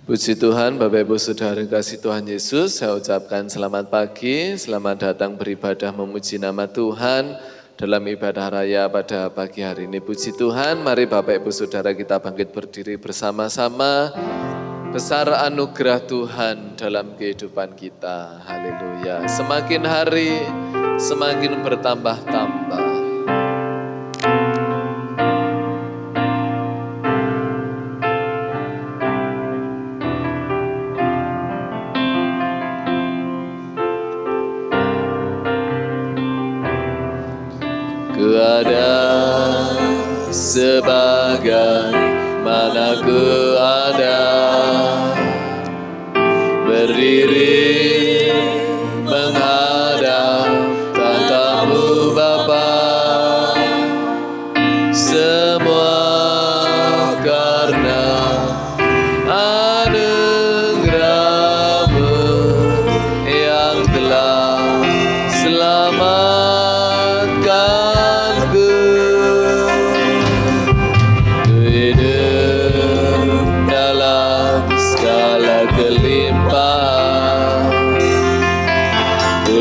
Puji Tuhan, Bapak Ibu Saudara kasih Tuhan Yesus, saya ucapkan selamat pagi, selamat datang beribadah memuji nama Tuhan dalam ibadah raya pada pagi hari ini. Puji Tuhan, mari Bapak Ibu Saudara kita bangkit berdiri bersama-sama. Besar anugerah Tuhan dalam kehidupan kita, haleluya. Semakin hari, semakin bertambah-tambah. Ku ada sebagai mana ku ada, berdiri menghadap tatamu Bapa, semua karena anugerah-Mu yang telah selamatkan.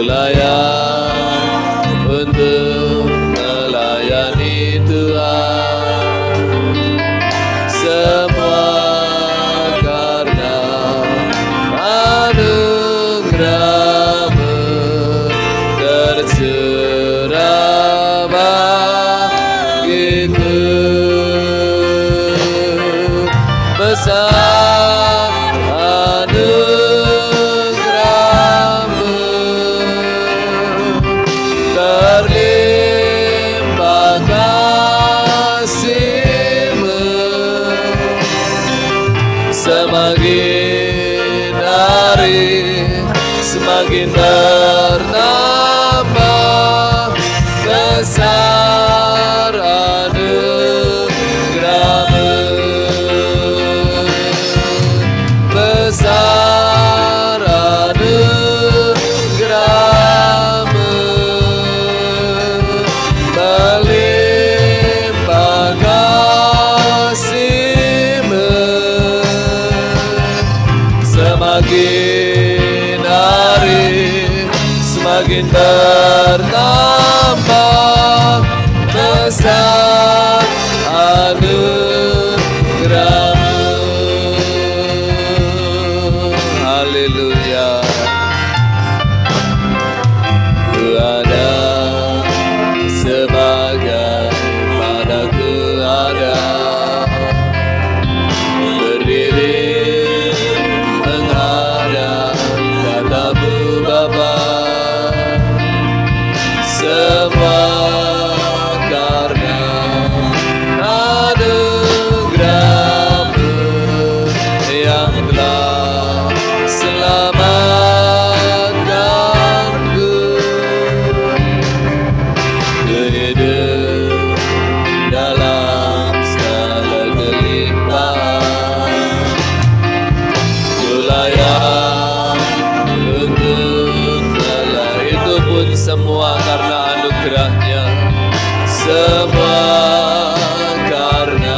Layak untuk melayani Tuhan, semua karena anugerah-Mu tercurah bagiku. Besar anugerah-Mu, terlimpah kasih-Mu, semakin hari semakin bertambah besar anugerah-Mu, besar anugerah-Mu, melimpah kasih-Mu, semakin hari semakin bertambah besar anugerah-Mu. Haleluya. Ku ada sebagai mana ku ada, berdiri menghadap tatamu Bapa, semua karena anugerah-Mu yang telah selamatkanku. Ku hidup dalam segala kelimpahan, ku layak untuk melayani. Itu pun semua karena anugerah-Nya, semua karena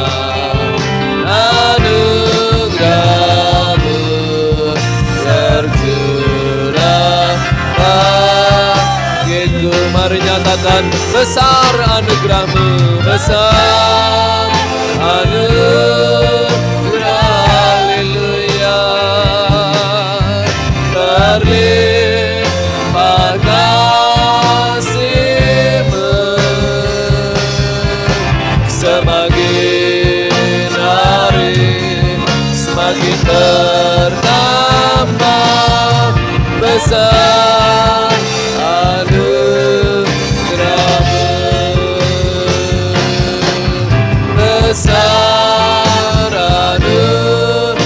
anugerah-Mu tercurah bagiku. Mari nyatakan besar anugerah-Mu, besar anugerah, haleluya, terlimpah kasih-Mu, semakin hari semakin bertambah besar anugerah-Mu, besar anugerah-Mu,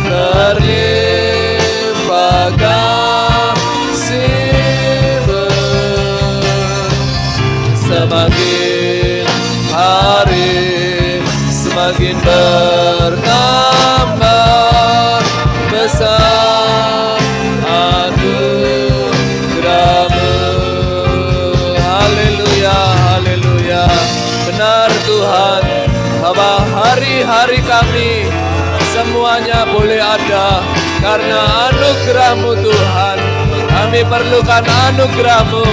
terlimpah kasih-Mu, semakin hari semakin bertambah ada. Karena anugerah-Mu Tuhan, kami perlukan anugerah-Mu,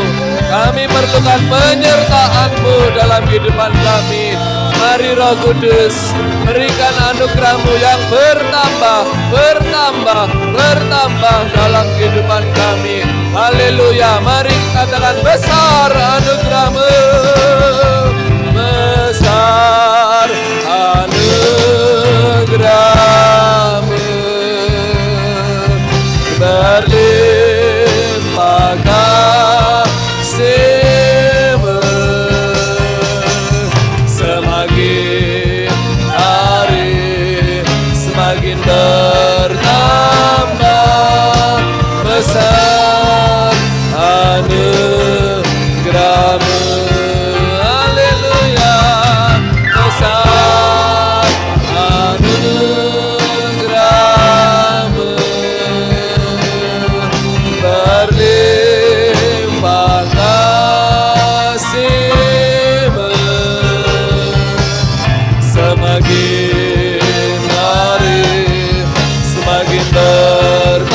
kami perlukan penyertaan-Mu dalam kehidupan kami. Mari Roh Kudus, berikan anugerah-Mu yang bertambah, bertambah, bertambah dalam kehidupan kami. Haleluya, mari katakan besar anugerah-Mu, besar anugerah-Mu, berlimpah kasih-Mu, semakin hari semakin bertambah besar anugerah-Mu. Haleluya, besar anugerah-Mu, berlimpah kasih-Mu, semakin hari semakin bertambah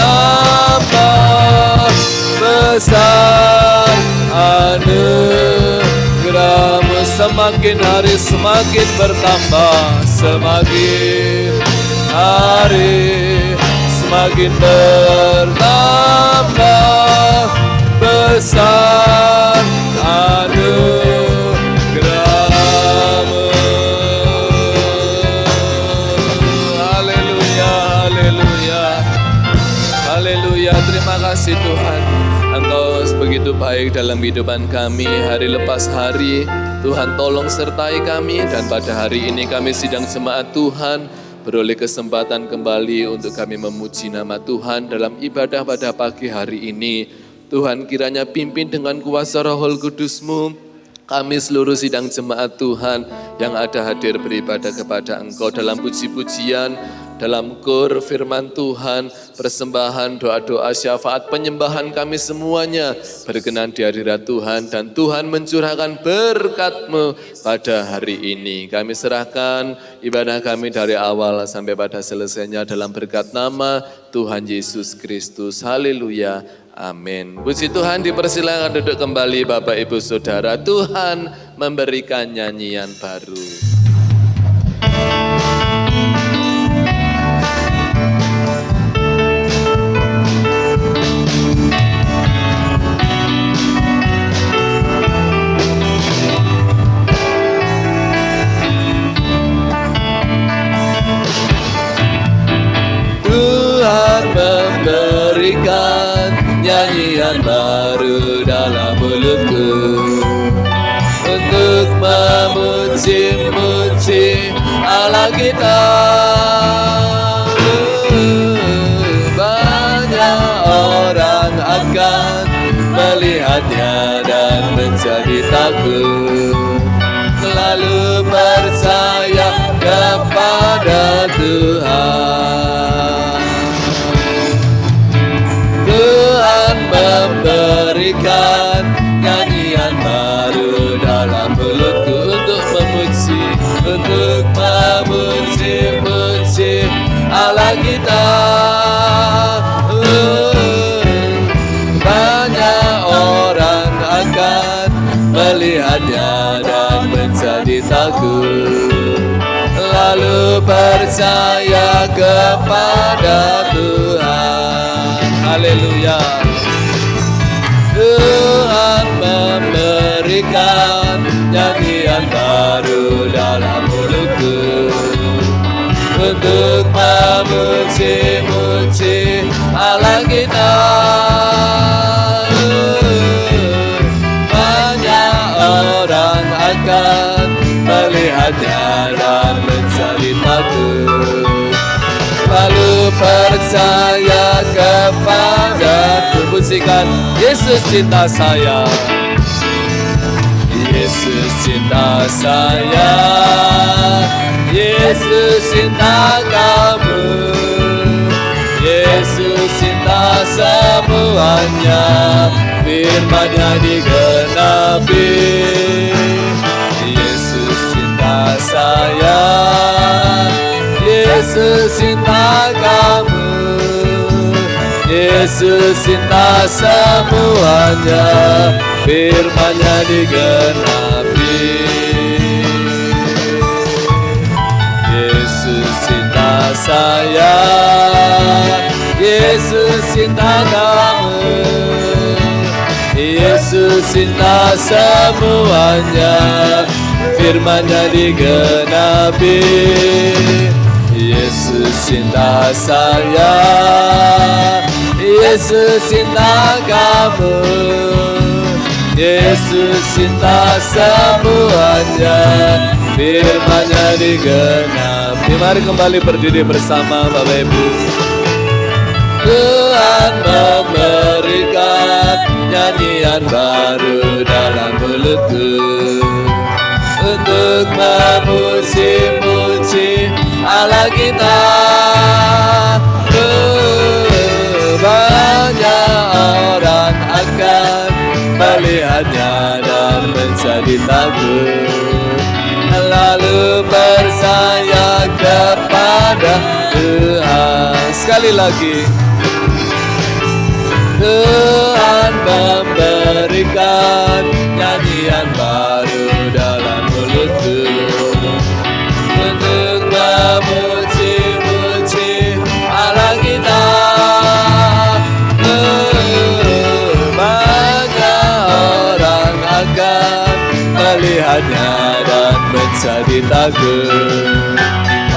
besar anugerah-Mu, semakin hari semakin bertambah, semakin hari semakin bertambah besar anugerah-Mu. Haleluya, haleluya, haleluya. Terima kasih Tuhan, Engkau begitu baik dalam kehidupan kami hari lepas hari. Tuhan tolong sertai kami, dan pada hari ini kami sidang jemaat Tuhan beroleh kesempatan kembali untuk kami memuji nama Tuhan dalam ibadah pada pagi hari ini. Tuhan kiranya pimpin dengan kuasa Roh Kudus-Mu kami seluruh sidang jemaat Tuhan yang ada hadir beribadah kepada Engkau dalam puji-pujian, dalam kur firman Tuhan, persembahan, doa-doa, syafaat, penyembahan kami semuanya berkenan di hadirat Tuhan, dan Tuhan mencurahkan berkat-Mu pada hari ini. Kami serahkan ibadah kami dari awal sampai pada selesainya dalam berkat nama Tuhan Yesus Kristus. Haleluya, amin. Puji Tuhan, dipersilakan duduk kembali Bapak Ibu Saudara. Tuhan memberikan nyanyian baru. Tuhan memberikan nyanyian baru dalam mulutku untuk memuji-muji Allah kita. Banyak orang akan melihatnya dan menjadi takut, lalu percaya kepada Tuhan. Tuhan memberikan nyanyian baru dalam mulutku untuk memuji-muji Allah kita. Banyak orang akan melihatnya dan menjadi takut, lalu percaya kepada Tuhan. Haleluya. Tuhan memberikan nyanyian baru dalam mulutku untuk memuji-muji Allah kita. Banyak orang akan melihatnya dan menjadi takut, lalu percaya kepada Tuhan. Yesus cinta saya, Yesus cinta saya, Yesus cinta kamu, Yesus cinta semuanya, firman-Nya digenapi. Yesus cinta saya, Yesus cinta kamu, Yesus cinta semuanya, firman-Nya digenapi. Yesus cinta saya, Yesus cinta kamu, Yesus cinta semuanya, firman-Nya digenapi. Yesus cinta saya, Yesus cinta kamu, Yesus cinta semuanya, firman-Nya digenapi. Mari kembali berdiri bersama Bapak Ibu. Tuhan memberikan nyanyian baru dalam mulutku untuk memuji-muji Allah kita. Banyak orang akan melihatnya dan menjadi takut, lalu percaya kepada Tuhan. Sekali lagi, Tuhan memberikan nyanyian baru dalam mulutku untuk memuji-muji Allah kita. Banyak orang akan melihatnya dan menjadi takut,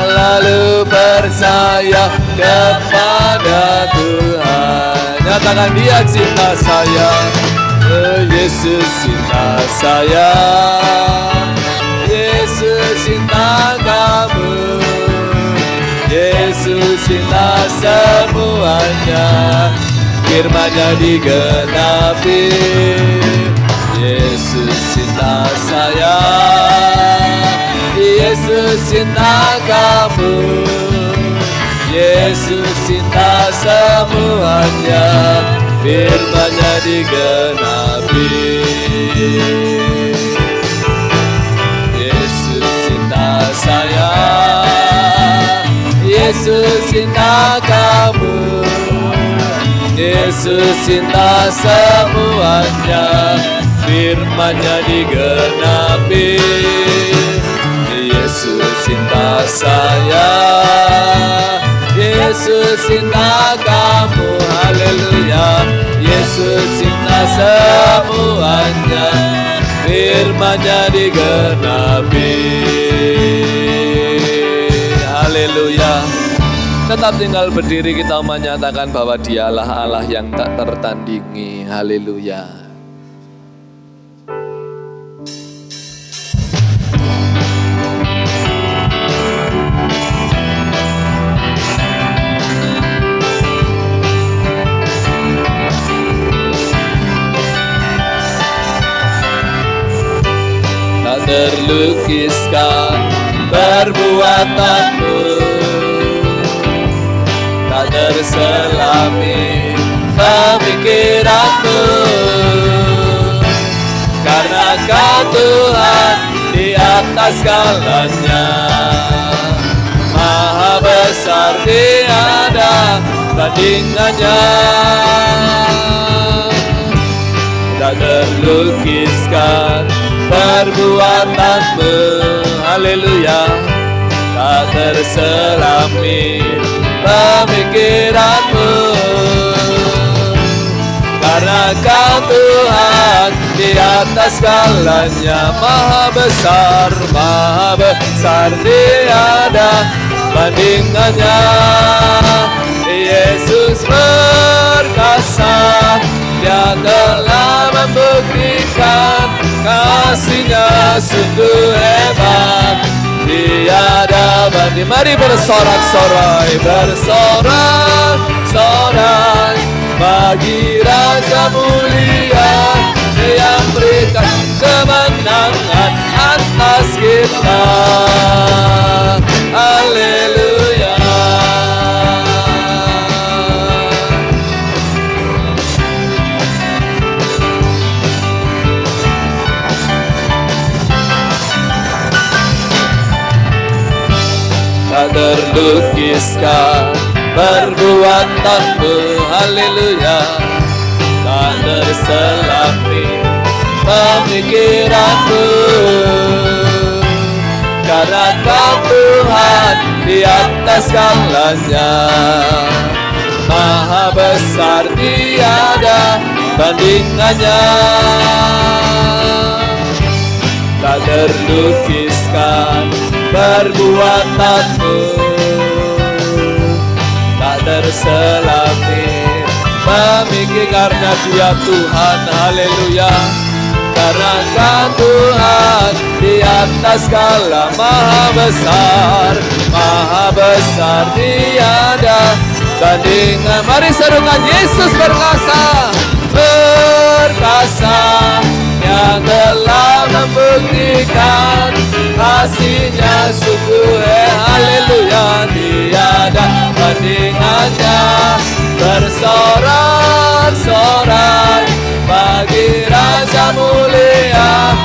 lalu percaya kepada Tuhan. Nyatakan, Dia cinta saya, Yesus cinta saya, Yesus cinta kamu, Yesus cinta semuanya, firman-Nya digenapi. Yesus cinta saya, Yesus cinta kamu, Yesus cinta semuanya, firman-Nya digenapi. Yesus cinta saya, Yesus cinta kamu, Yesus cinta semuanya, firman-Nya digenapi. Yesus cinta saya, Yesus cinta kamu, haleluya. Yesus cinta semuanya, firman-Nya digenapi. Haleluya. Tetap tinggal berdiri, kita menyatakan bahwa Dialah Allah yang tak tertandingi. Haleluya. Tak terlukiskan perbuatanmu, tak terselami pemikiranmu, karena Kau Tuhan di atas segalanya, Maha besar tiada bandingannya. Tak terlukiskan perbuatanmu, haleluya. Tak terselami pemikiranmu, karena Kau Tuhan di atas segalanya, Maha besar tiada bandingannya. Yesus perkasa, Dia telah membuktikan kasih-Nya sungguh hebat, tiada banding. Mari bersorak-sorai, bersorak-sorai bagi Raja mulia yang berikan kemenangan atas kita. Haleluya. Tak terlukiskan perbuatanmu, haleluya, tak terselap di pemikiranmu. Karena Kau Tuhan di atas segalanya, Maha besar tiada bandingannya. Tak terlukiskan perbuatanmu, tak terselap di pemikir, karena Dia Tuhan, haleluya. Karena Kau Tuhan di atas segala, Maha besar tiada bandingan. Mari serukan Yesus berkasa, berkasa yang telah membuktikan kasih-Nya sungguh, haleluya, tiada bandingannya. Bersorak-sorai bagi Raja mulia,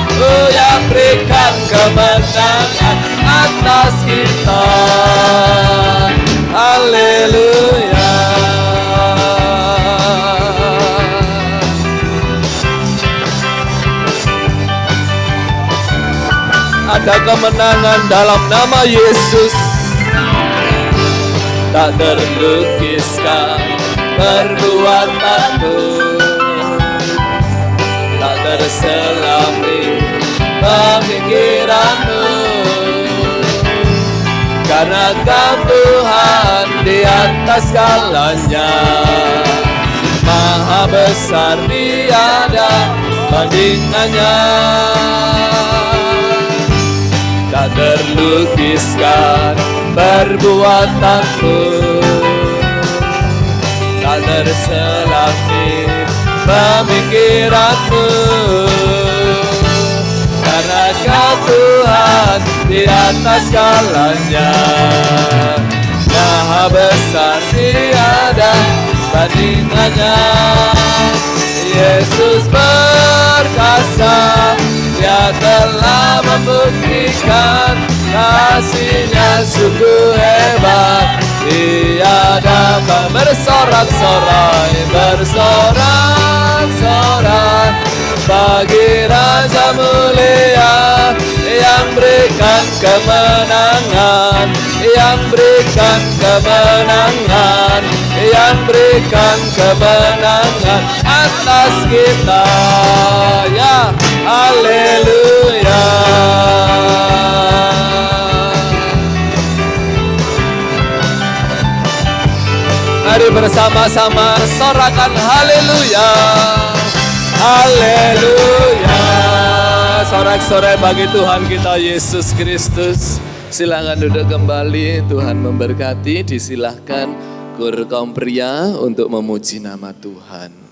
yang berikan kemenangan atas kita, haleluya. Ada kemenangan dalam nama Yesus, tak terlukiskan perbuatanmu, tak terselap di pemikiranmu. Karena Kau Tuhan di atas segalanya, Maha besar tiada bandingannya. Tak terlukiskan perbuatanmu, tak terselap di pemikiranmu. Karena Kau Tuhan di atas segalanya, Maha besar tiada bandingannya. Yesus berkasa, Dia telah membuktikan kasih-Nya sungguh hebat, tiada bersorak-sorai, bersorak-sorai bagi Raja mulia, yang berikan kemenangan, yang berikan kemenangan, yang berikan kemenangan atas kita, ya haleluya. Mari bersama-sama sorakan haleluya, haleluya. Sorak-sorai bagi Tuhan kita Yesus Kristus. Silakan duduk kembali, Tuhan memberkati. Disilahkan kur kaum pria untuk memuji nama Tuhan.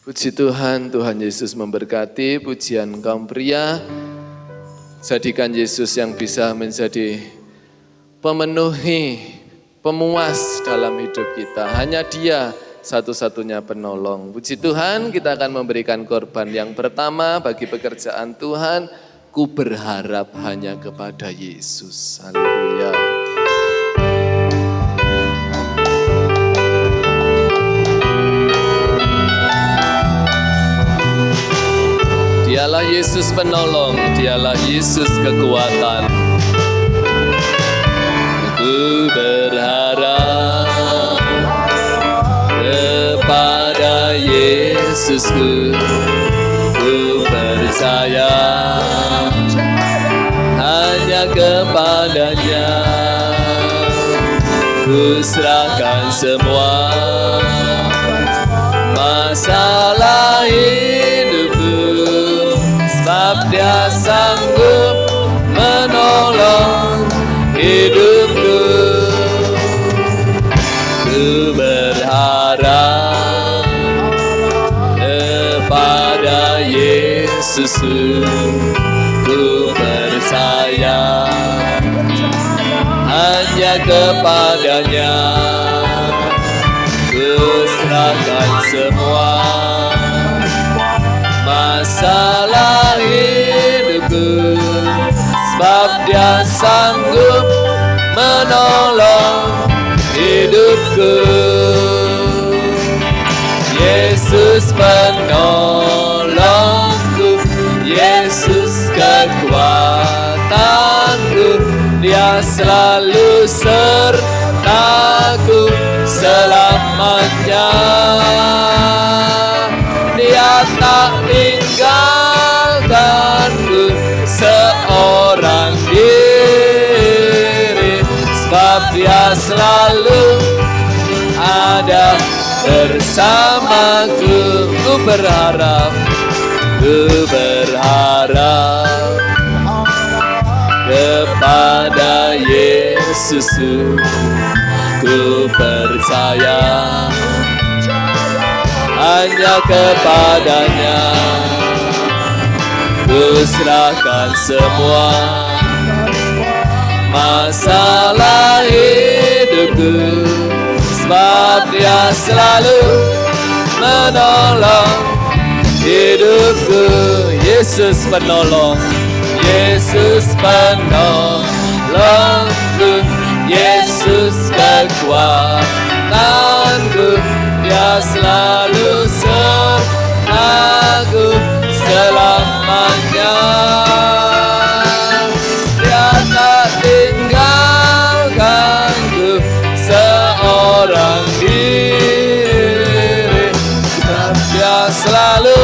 Puji Tuhan, Tuhan Yesus memberkati pujian kaum pria. Jadikan Yesus yang bisa menjadi pemenuhi, pemuas dalam hidup kita. Hanya Dia satu-satunya penolong. Puji Tuhan, kita akan memberikan korban yang pertama bagi pekerjaan Tuhan. Ku berharap hanya kepada Yesus. Haleluya. Dialah Yesus penolong, Dialah Yesus kekuatan. Ku berharap kepada Yesusku, ku percaya hanya kepadanya. Ku serahkan semua masalah hidupku, sebab Dia sanggup menolong hidupku. Ku berharap kepada Yesus, ku percaya hanya kepadanya. Ku serahkan semua masalah hidupku, sebab Dia sanggup menolong hidupku. Yesus penolongku, Yesus kekuatanku, Dia selalu sertaku selamanya. Dia tak tinggalkanku seorang diri, sebab Dia selalu ada bersamaku. Ku berharap kepada Yesus, ku percaya hanya kepadanya. Ku serahkan semua masalah hidupku, sebab Dia selalu menolong hidupku. Yesus penolong, Yesus penolongku, Yesus kekuatanku, Dia selalu sertaku selamanya. Dia tak tinggalkanku seorang diri, sebab Dia selalu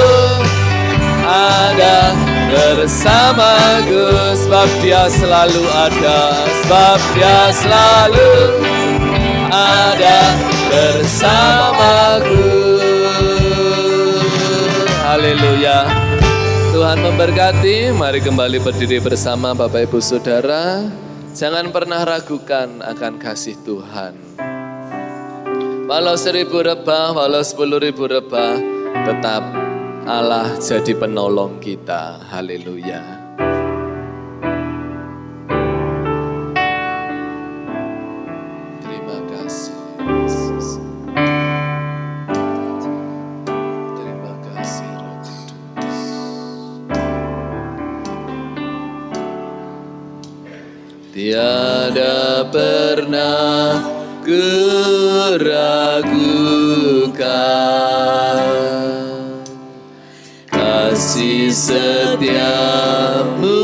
ada bersamaku, sebab Dia selalu ada, sebab Dia selalu ada bersamaku. Haleluya. Tuhan memberkati. Mari kembali berdiri bersama Bapak Ibu Saudara. Jangan pernah ragukan akan kasih Tuhan. Walau 1000 rebah, walau 10.000 rebah, tetap Allah jadi penolong kita. Haleluya. Terima kasih Yesus. Terima kasih Roh Kudus. Tiada pernah kuragukan kasih setiamu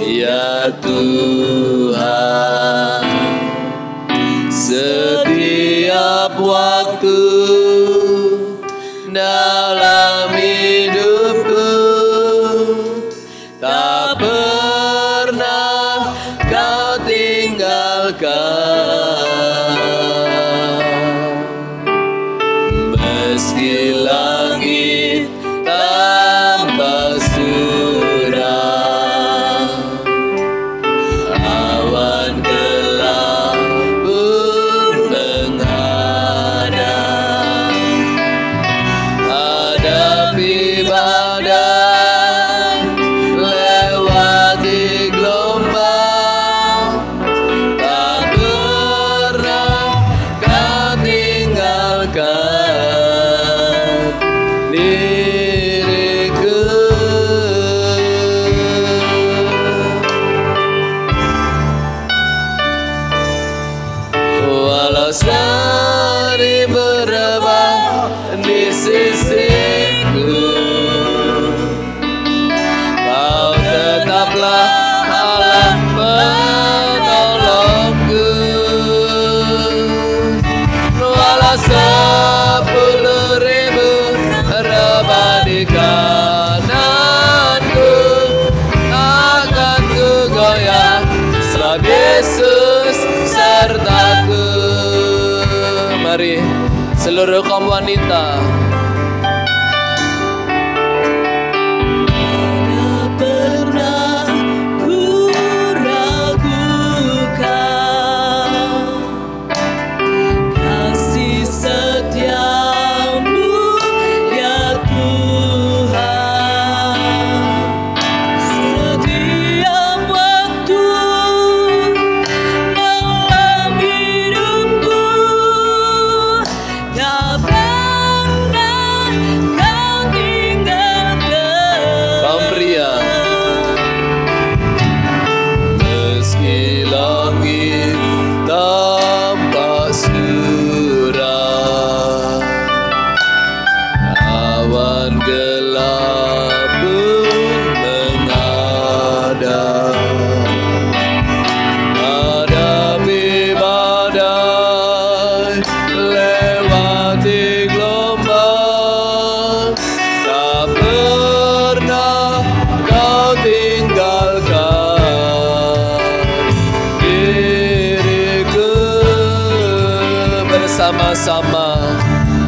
ya Tuhan. Setiap waktu dalam hidupku tak pernah Kau tinggalkan. Meski langit tanpa surah, awan Allah penolongku. Walau 10.000 rebah di kananku, akan ku goyah sebab Yesus sertaku. Mari seluruh kaum wanita. Sama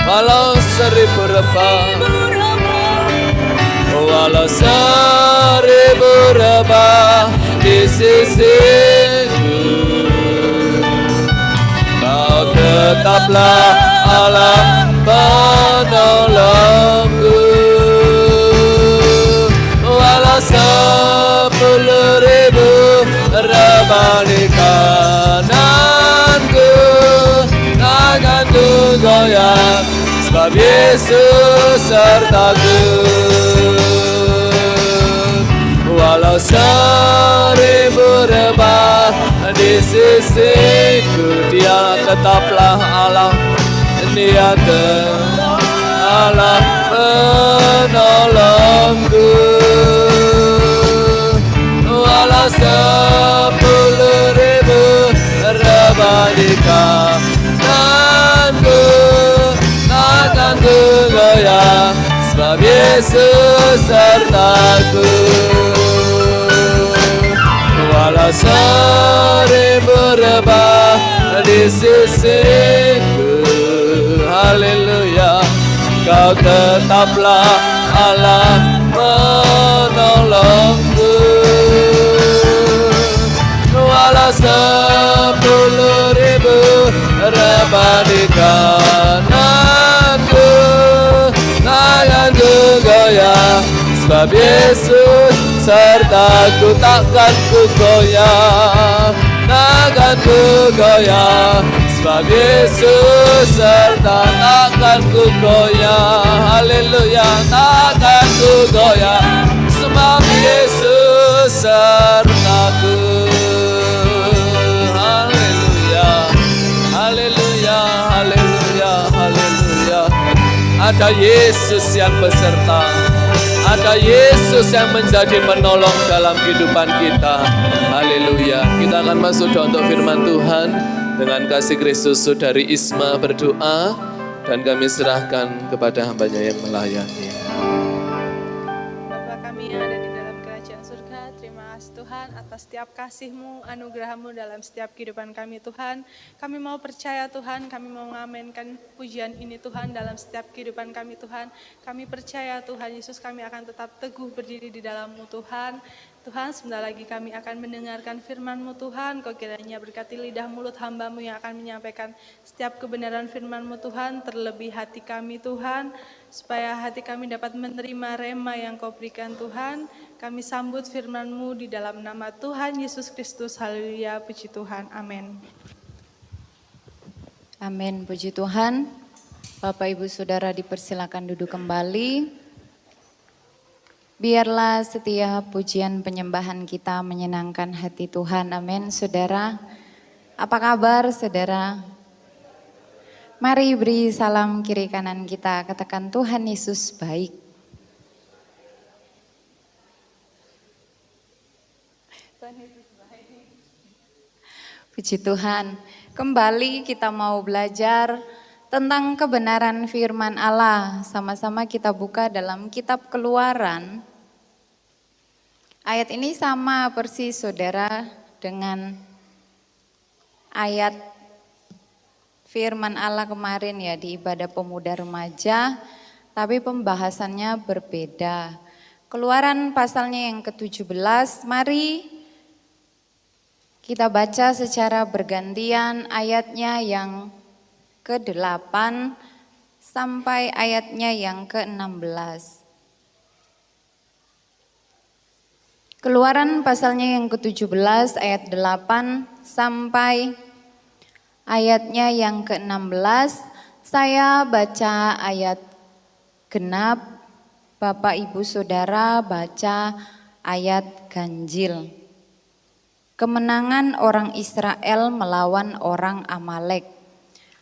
walau 1000 rebah, walau 1000 rebah di sisiku, Kau tetaplah Allah penolongku. Walau 10.000 rebah di kananku, akan ku goyah sebab Yesus sertaku. Walau 1000 rebah di sisiku, Dia tetaplah Allah, Dia Allah penolongku. Walau 10.000 rebah di kananku, akan ku goyah sebab Yesus sertaku. Walau 1000 rebah di sisiku, haleluya, Kau tetaplah Allah menolongku. Walau 10.000 rebah di kananku, akan ku goyah sebab Yesus sertaku. Takkan ku goyah, takkan ku goyah sebab Yesus serta. Takkan ku goyah, haleluya, takkan ku goyah sebab Yesus sertaku. Haleluya, haleluya, haleluya, haleluya. Ada Yesus yang beserta, ada Yesus yang menjadi penolong dalam kehidupan kita. Haleluya. Kita akan masuk untuk firman Tuhan. Dengan kasih Kristus, Saudari Isma berdoa dan kami serahkan kepada hamba-Nya yang melayani. Bapa kami yang ada di dalam kerajaan surga, terima kasih Tuhan atas setiap kasih-Mu, anugerah-Mu dalam setiap kehidupan kami Tuhan. Kami mau percaya Tuhan, kami mau mengaminkan pujian ini Tuhan dalam setiap kehidupan kami Tuhan. Kami percaya Tuhan Yesus, kami akan tetap teguh berdiri di dalam-Mu Tuhan. Tuhan, sebentar lagi kami akan mendengarkan firman-Mu Tuhan. Kau kiranya berkati lidah mulut hamba-Mu yang akan menyampaikan setiap kebenaran firman-Mu Tuhan, terlebih hati kami Tuhan, supaya hati kami dapat menerima rema yang Kau berikan Tuhan. Kami sambut firman-Mu di dalam nama Tuhan Yesus Kristus. Haleluya, puji Tuhan, amin. Amin, puji Tuhan. Bapak Ibu Saudara dipersilakan duduk kembali. Biarlah setiap pujian penyembahan kita menyenangkan hati Tuhan. Amin. Saudara, apa kabar saudara? Mari beri salam kiri kanan kita. Katakan Tuhan Yesus baik. Tuhan Yesus baik. Puji Tuhan, kembali kita mau belajar tentang kebenaran firman Allah. Sama-sama kita buka dalam kitab Keluaran. Ayat ini sama persis saudara dengan ayat firman Allah kemarin ya di ibadah pemuda remaja, tapi pembahasannya berbeda. Keluaran pasalnya yang ke-17, mari kita baca secara bergantian ayatnya yang ke-8 sampai ayatnya yang ke-16. Keluaran pasalnya yang ke-17 ayat 8 sampai ayatnya yang ke-16. Saya baca ayat genap, Bapak Ibu Saudara baca ayat ganjil. Kemenangan orang Israel melawan orang Amalek.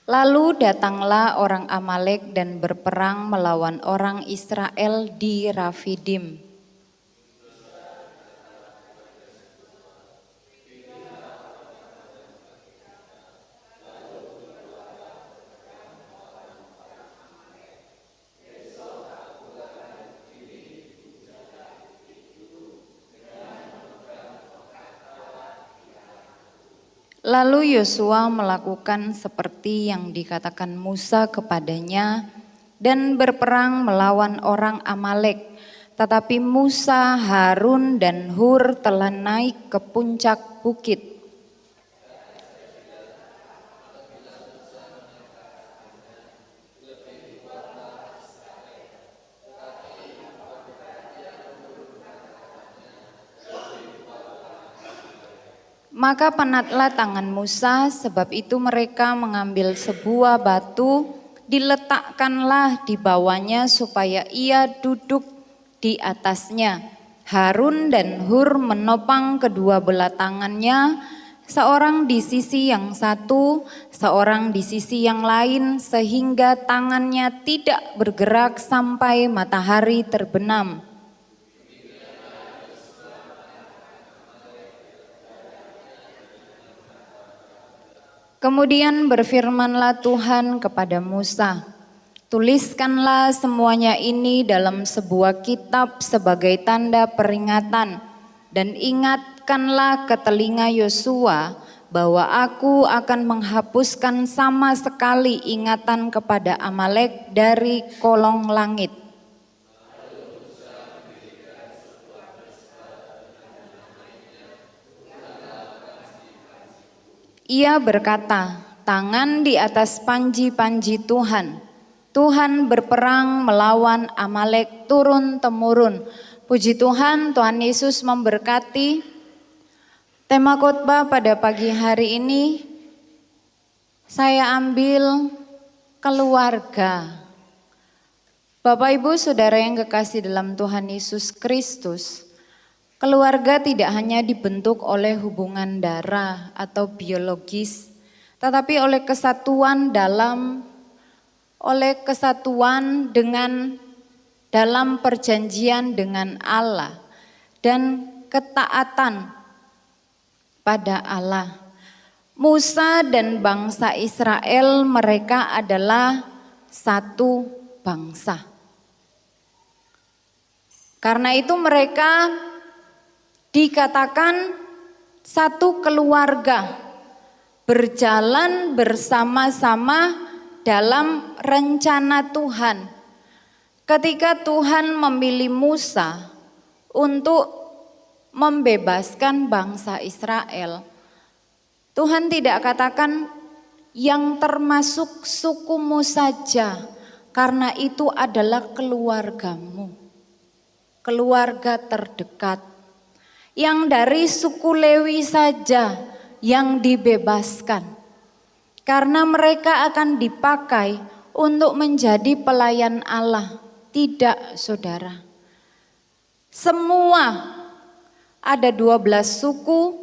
Lalu datanglah orang Amalek dan berperang melawan orang Israel di Rafidim. Lalu Yosua melakukan seperti yang dikatakan Musa kepadanya dan berperang melawan orang Amalek. Tetapi Musa, Harun dan Hur telah naik ke puncak bukit. Maka penatlah tangan Musa, sebab itu mereka mengambil sebuah batu, diletakkanlah di bawahnya supaya ia duduk di atasnya. Harun dan Hur menopang kedua belah tangannya, seorang di sisi yang satu, seorang di sisi yang lain, sehingga tangannya tidak bergerak sampai matahari terbenam. Kemudian berfirmanlah Tuhan kepada Musa, tuliskanlah semuanya ini dalam sebuah kitab sebagai tanda peringatan, dan ingatkanlah ke telinga Yosua bahwa aku akan menghapuskan sama sekali ingatan kepada Amalek dari kolong langit. Ia berkata, tangan di atas panji-panji Tuhan. Tuhan berperang melawan Amalek turun-temurun. Puji Tuhan, Tuhan Yesus memberkati. Tema khotbah pada pagi hari ini, saya ambil keluarga. Bapak Ibu Saudara yang kekasih dalam Tuhan Yesus Kristus, keluarga tidak hanya dibentuk oleh hubungan darah atau biologis, tetapi oleh kesatuan dengan dalam perjanjian dengan Allah dan ketaatan pada Allah. Musa dan bangsa Israel, mereka adalah satu bangsa. Karena itu mereka dikatakan satu keluarga, berjalan bersama-sama dalam rencana Tuhan. Ketika Tuhan memilih Musa untuk membebaskan bangsa Israel, Tuhan tidak katakan yang termasuk sukumu saja, karena itu adalah keluargamu, keluarga terdekat. Yang dari suku Lewi saja yang dibebaskan, karena mereka akan dipakai untuk menjadi pelayan Allah. Tidak, saudara. Semua ada 12 suku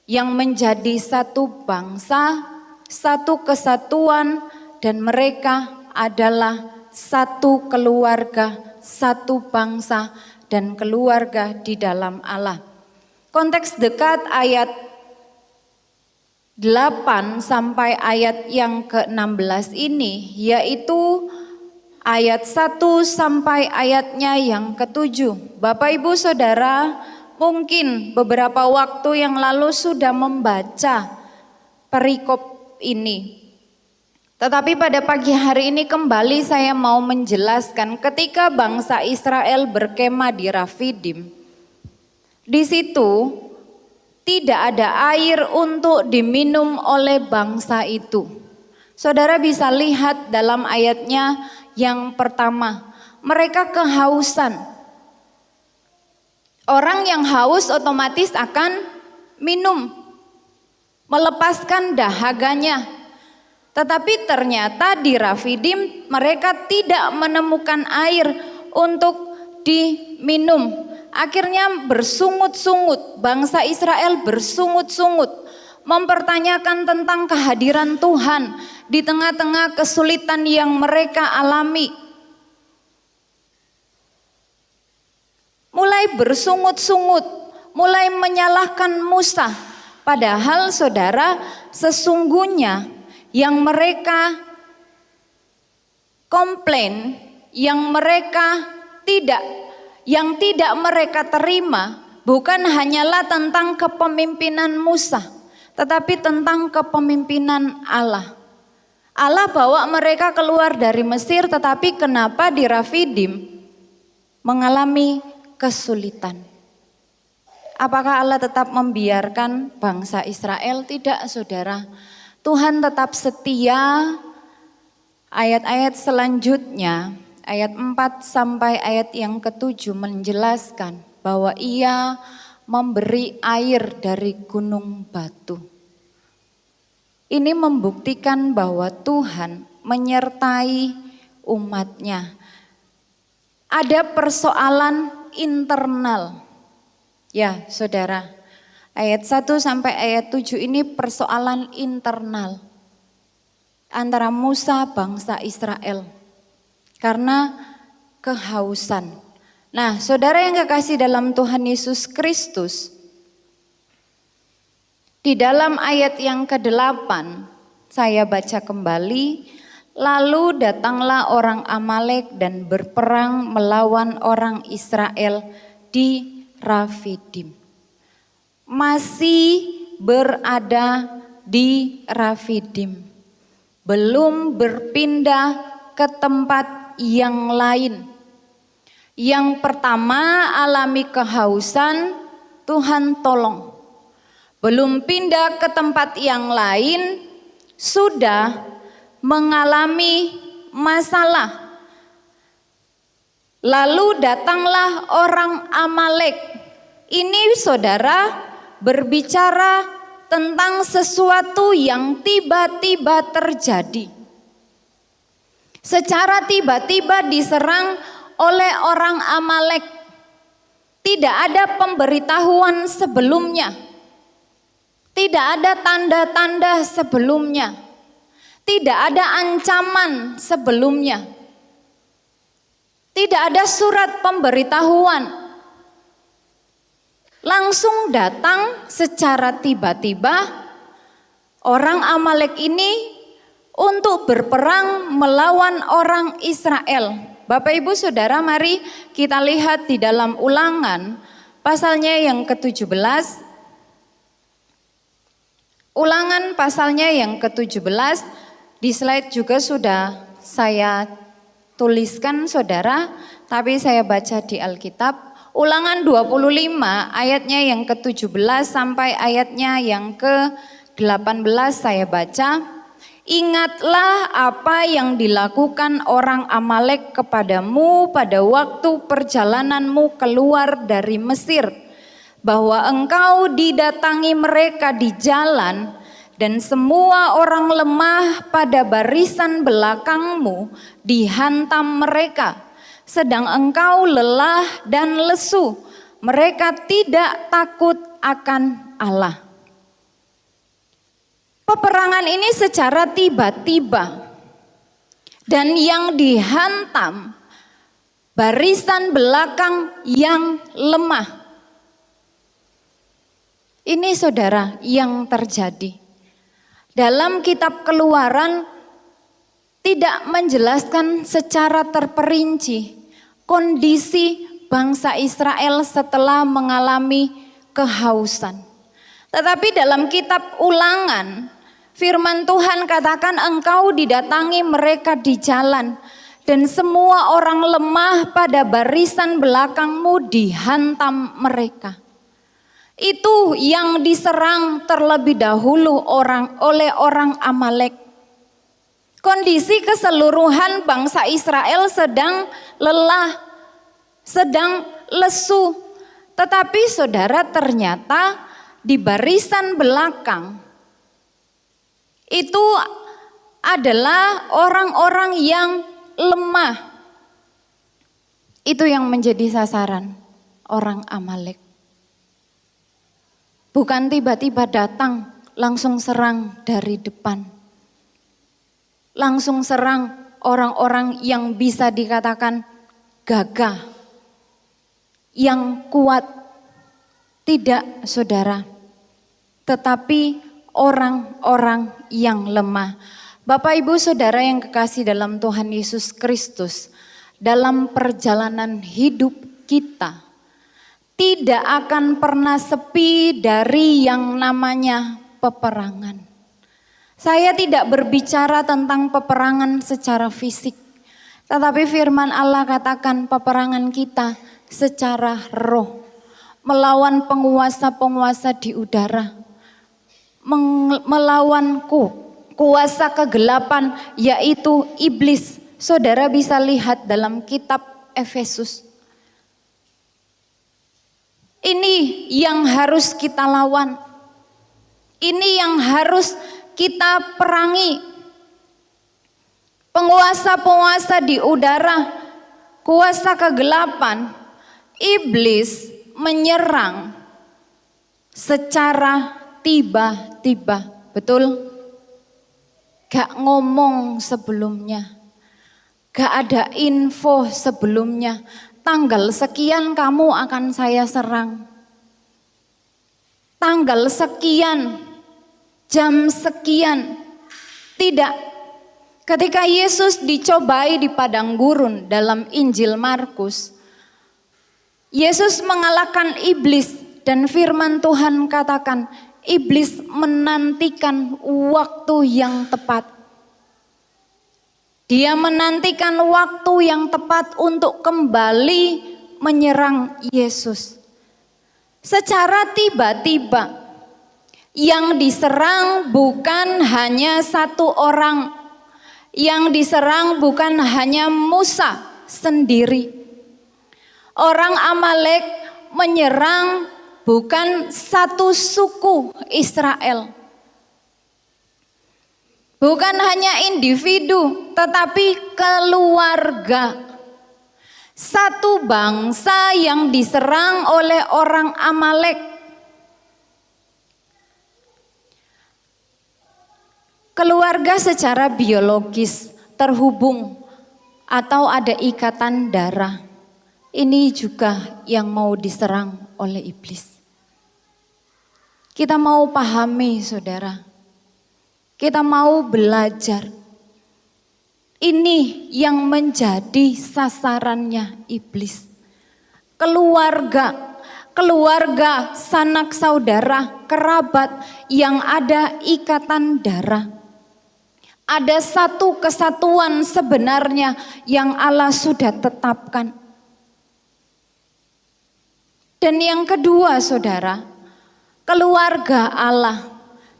yang menjadi satu bangsa, satu kesatuan, dan mereka adalah satu keluarga, satu bangsa, dan keluarga di dalam Allah. Konteks dekat ayat 8 sampai ayat yang ke-16 ini yaitu ayat 1 sampai ayatnya yang ke-7. Bapak Ibu Saudara mungkin beberapa waktu yang lalu sudah membaca perikop ini. Tetapi pada pagi hari ini kembali saya mau menjelaskan ketika bangsa Israel berkemah di Rafidim. Di situ tidak ada air untuk diminum oleh bangsa itu. Saudara bisa lihat dalam ayatnya yang pertama, mereka kehausan. Orang yang haus otomatis akan minum, melepaskan dahaganya. Tetapi ternyata di Rafidim mereka tidak menemukan air untuk diminum. Akhirnya bersungut-sungut, bangsa Israel bersungut-sungut, mempertanyakan tentang kehadiran Tuhan di tengah-tengah kesulitan yang mereka alami. Mulai bersungut-sungut, mulai menyalahkan Musa. Padahal saudara, sesungguhnya yang mereka komplain, yang tidak mereka terima bukan hanyalah tentang kepemimpinan Musa, tetapi tentang kepemimpinan Allah. Allah bawa mereka keluar dari Mesir, tetapi kenapa di Rafidim mengalami kesulitan? Apakah Allah tetap membiarkan bangsa Israel? Tidak, saudara. Tuhan tetap setia. Ayat-ayat selanjutnya, ayat 4 sampai ayat yang ke-7 menjelaskan bahwa Ia memberi air dari gunung batu. Ini membuktikan bahwa Tuhan menyertai umatnya. Ada persoalan internal. Ya, saudara. Ayat 1 sampai ayat 7 ini persoalan internal antara Musa bangsa Israel karena kehausan. Nah, saudara yang kekasih dalam Tuhan Yesus Kristus, di dalam ayat yang ke-8 saya baca kembali, lalu datanglah orang Amalek dan berperang melawan orang Israel di Rafidim. Masih berada di Rafidim, belum berpindah ke tempat yang lain. Yang pertama alami kehausan, Tuhan tolong. Belum pindah ke tempat yang lain, sudah mengalami masalah. Lalu datanglah orang Amalek. Ini saudara berbicara tentang sesuatu yang tiba-tiba terjadi. Secara tiba-tiba diserang oleh orang Amalek. Tidak ada pemberitahuan sebelumnya. Tidak ada tanda-tanda sebelumnya. Tidak ada ancaman sebelumnya. Tidak ada surat pemberitahuan. Langsung datang secara tiba-tiba orang Amalek ini untuk berperang melawan orang Israel. Bapak Ibu Saudara, mari kita lihat di dalam Ulangan pasalnya yang ke-17. Ulangan pasalnya yang ke-17, di slide juga sudah saya tuliskan saudara, tapi saya baca di Alkitab. Ulangan 25 ayatnya yang ke-17 sampai ayatnya yang ke-18 saya baca. Ingatlah apa yang dilakukan orang Amalek kepadamu pada waktu perjalananmu keluar dari Mesir, bahwa engkau didatangi mereka di jalan dan semua orang lemah pada barisan belakangmu dihantam mereka. Sedang engkau lelah dan lesu, mereka tidak takut akan Allah. Peperangan ini secara tiba-tiba dan yang dihantam barisan belakang yang lemah. Ini saudara yang terjadi. Dalam kitab Keluaran tidak menjelaskan secara terperinci kondisi bangsa Israel setelah mengalami kehausan. Tetapi dalam kitab Ulangan, firman Tuhan katakan engkau didatangi mereka di jalan dan semua orang lemah pada barisan belakangmu dihantam mereka. Itu yang diserang terlebih dahulu oleh orang Amalek. Kondisi keseluruhan bangsa Israel sedang lelah, sedang lesu. Tetapi saudara, ternyata di barisan belakang itu adalah orang-orang yang lemah. Itu yang menjadi sasaran orang Amalek. Bukan tiba-tiba datang langsung serang dari depan. Langsung serang orang-orang yang bisa dikatakan gagah, yang kuat. Tidak, saudara. Tetapi orang-orang yang lemah. Bapak Ibu Saudara yang kekasih dalam Tuhan Yesus Kristus, dalam perjalanan hidup kita tidak akan pernah sepi dari yang namanya peperangan. Saya tidak berbicara tentang peperangan secara fisik, tetapi firman Allah katakan peperangan kita secara roh, melawan penguasa-penguasa di udara, melawan kuasa kegelapan yaitu iblis. Saudara bisa lihat dalam kitab Efesus. Ini yang harus kita lawan. Ini yang harus kita perangi. Penguasa-penguasa di udara, kuasa kegelapan, iblis menyerang secara tiba-tiba. Betul? Gak ngomong sebelumnya. Gak ada info sebelumnya. Tanggal sekian kamu akan saya serang. Tanggal sekian, jam sekian. Tidak. Ketika Yesus dicobai di padang gurun dalam Injil Markus, Yesus mengalahkan iblis dan firman Tuhan katakan, iblis menantikan waktu yang tepat. Dia menantikan waktu yang tepat untuk kembali menyerang Yesus. Secara tiba-tiba, yang diserang bukan hanya satu orang, yang diserang bukan hanya Musa sendiri. Orang Amalek menyerang bukan satu suku Israel. Bukan hanya individu, tetapi keluarga. Satu bangsa yang diserang oleh orang Amalek. Keluarga secara biologis terhubung atau ada ikatan darah. Ini juga yang mau diserang oleh iblis. Kita mau pahami, saudara. Kita mau belajar. Ini yang menjadi sasarannya iblis. Keluarga, sanak saudara, kerabat yang ada ikatan darah. Ada satu kesatuan sebenarnya yang Allah sudah tetapkan. Dan yang kedua, saudara, keluarga Allah,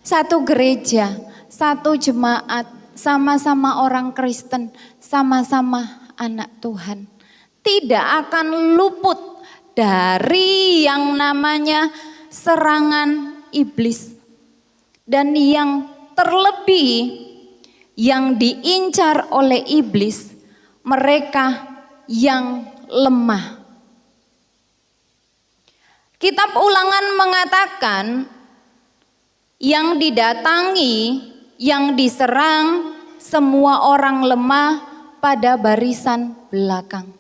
satu gereja, satu jemaat, sama-sama orang Kristen, sama-sama anak Tuhan. Tidak akan luput dari yang namanya serangan iblis. Dan yang terlebih yang diincar oleh iblis, mereka yang lemah. Kitab Ulangan mengatakan yang didatangi, yang diserang semua orang lemah pada barisan belakang.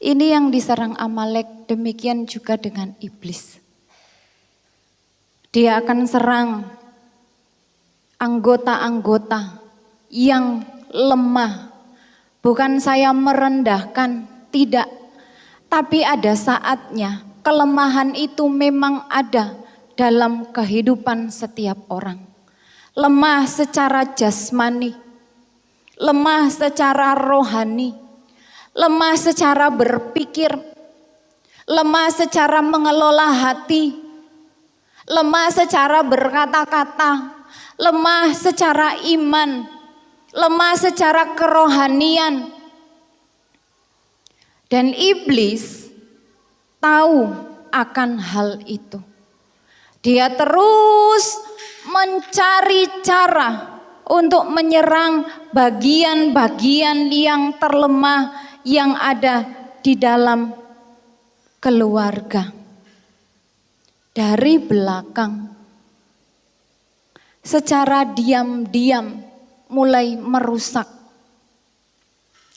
Ini yang diserang Amalek, demikian juga dengan iblis. Dia akan serang anggota-anggota yang lemah. Bukan saya merendahkan, tidak. Tapi ada saatnya kelemahan itu memang ada dalam kehidupan setiap orang. Lemah secara jasmani, lemah secara rohani, lemah secara berpikir, lemah secara mengelola hati, lemah secara berkata-kata, lemah secara iman, lemah secara kerohanian. Dan iblis tahu akan hal itu. Dia terus mencari cara untuk menyerang bagian-bagian yang terlemah yang ada di dalam keluarga. Dari belakang, secara diam-diam mulai merusak.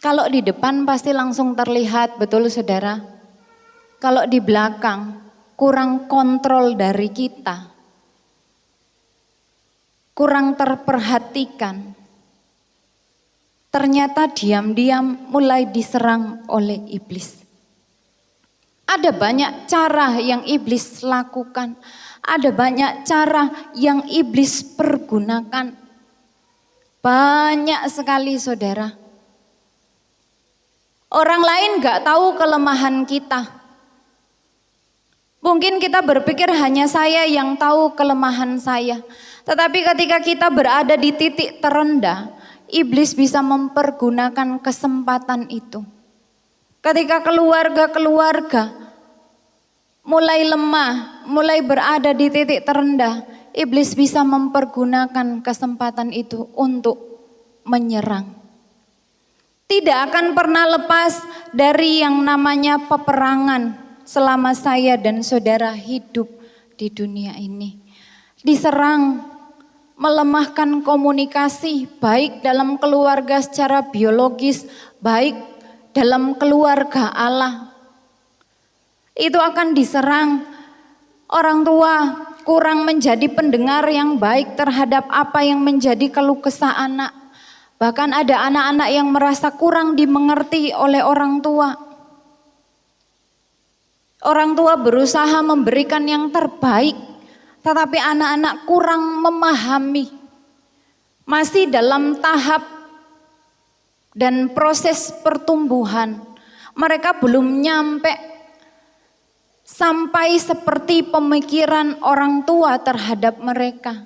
Kalau di depan pasti langsung terlihat, betul saudara? Kalau di belakang kurang kontrol dari kita, kurang terperhatikan, ternyata diam-diam mulai diserang oleh iblis. Ada banyak cara yang iblis lakukan, ada banyak cara yang iblis pergunakan. Banyak sekali saudara. Orang lain gak tahu kelemahan kita. Mungkin kita berpikir hanya saya yang tahu kelemahan saya. Tetapi ketika kita berada di titik terendah, iblis bisa mempergunakan kesempatan itu. Ketika keluarga-keluarga mulai lemah, mulai berada di titik terendah, iblis bisa mempergunakan kesempatan itu untuk menyerang. Tidak akan pernah lepas dari yang namanya peperangan selama saya dan saudara hidup di dunia ini. Diserang, melemahkan komunikasi baik dalam keluarga secara biologis, baik dalam keluarga Allah. Itu akan diserang. Orang tua kurang menjadi pendengar yang baik terhadap apa yang menjadi keluh kesah anak. Bahkan ada anak-anak yang merasa kurang dimengerti oleh orang tua. Orang tua berusaha memberikan yang terbaik, tetapi anak-anak kurang memahami. Masih dalam tahap dan proses pertumbuhan. Mereka belum nyampe sampai seperti pemikiran orang tua terhadap mereka.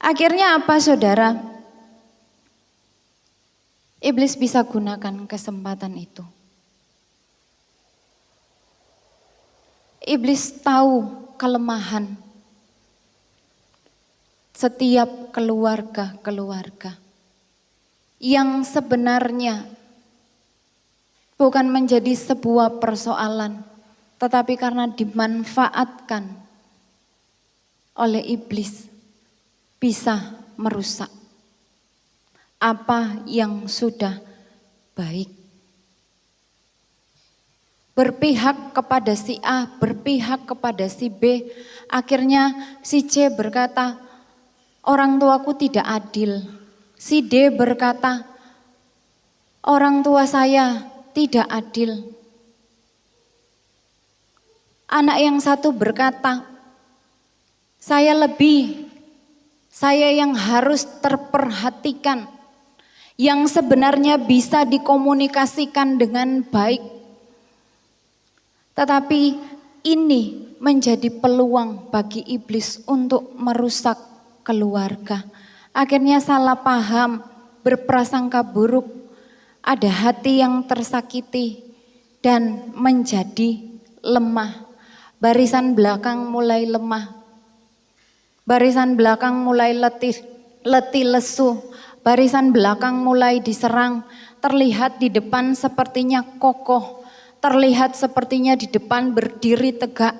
Akhirnya apa saudara? Iblis bisa gunakan kesempatan itu. Iblis tahu kelemahan setiap keluarga-keluarga yang sebenarnya bukan menjadi sebuah persoalan, tetapi karena dimanfaatkan oleh iblis bisa merusak apa yang sudah baik. Berpihak kepada si A, berpihak kepada si B. Akhirnya si C berkata, orang tuaku tidak adil. Si D berkata, orang tua saya tidak adil. Anak yang satu berkata, saya yang harus terperhatikan, yang sebenarnya bisa dikomunikasikan dengan baik. Tetapi ini menjadi peluang bagi iblis untuk merusak keluarga. Akhirnya salah paham, berprasangka buruk, ada hati yang tersakiti dan menjadi lemah. Barisan belakang mulai lemah. Barisan belakang mulai letih lesu. Barisan belakang mulai diserang, terlihat di depan sepertinya kokoh, terlihat sepertinya di depan berdiri tegak.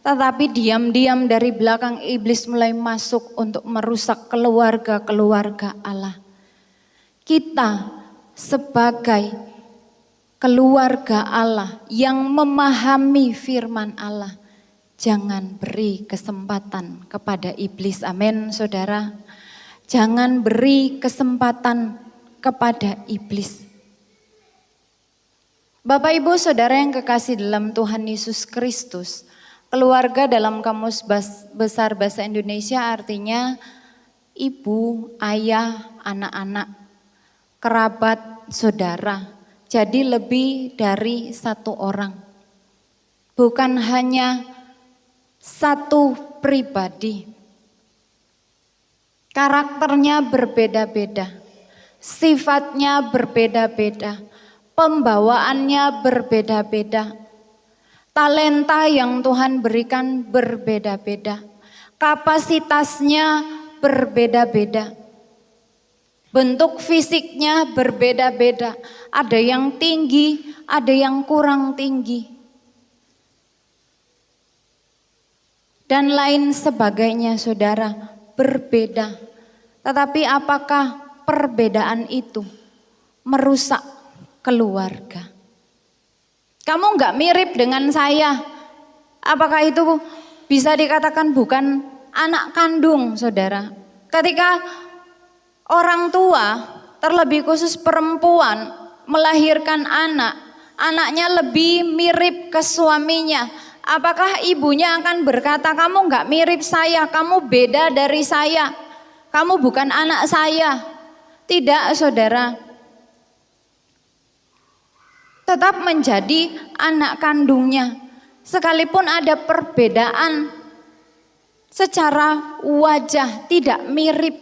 Tetapi diam-diam dari belakang iblis mulai masuk untuk merusak keluarga-keluarga Allah. Kita sebagai keluarga Allah yang memahami firman Allah, jangan beri kesempatan kepada iblis. Amin, saudara. Jangan beri kesempatan kepada iblis. Bapak Ibu Saudara yang kekasih dalam Tuhan Yesus Kristus, keluarga dalam Kamus Besar Bahasa Indonesia artinya ibu, ayah, anak-anak, kerabat, saudara. Jadi lebih dari satu orang. Bukan hanya satu pribadi. Karakternya berbeda-beda. Sifatnya berbeda-beda. Pembawaannya berbeda-beda. Talenta yang Tuhan berikan berbeda-beda. Kapasitasnya berbeda-beda. Bentuk fisiknya berbeda-beda. Ada yang tinggi, ada yang kurang tinggi. Dan lain sebagainya, saudara, berbeda. Tetapi apakah perbedaan itu merusak keluarga? Kamu enggak mirip dengan saya. Apakah itu bisa dikatakan bukan anak kandung, saudara? Ketika orang tua, terlebih khusus perempuan, melahirkan anak, anaknya lebih mirip ke suaminya. Apakah ibunya akan berkata, kamu enggak mirip saya, kamu beda dari saya, kamu bukan anak saya? Tidak, saudara. Tetap menjadi anak kandungnya. Sekalipun ada perbedaan secara wajah tidak mirip,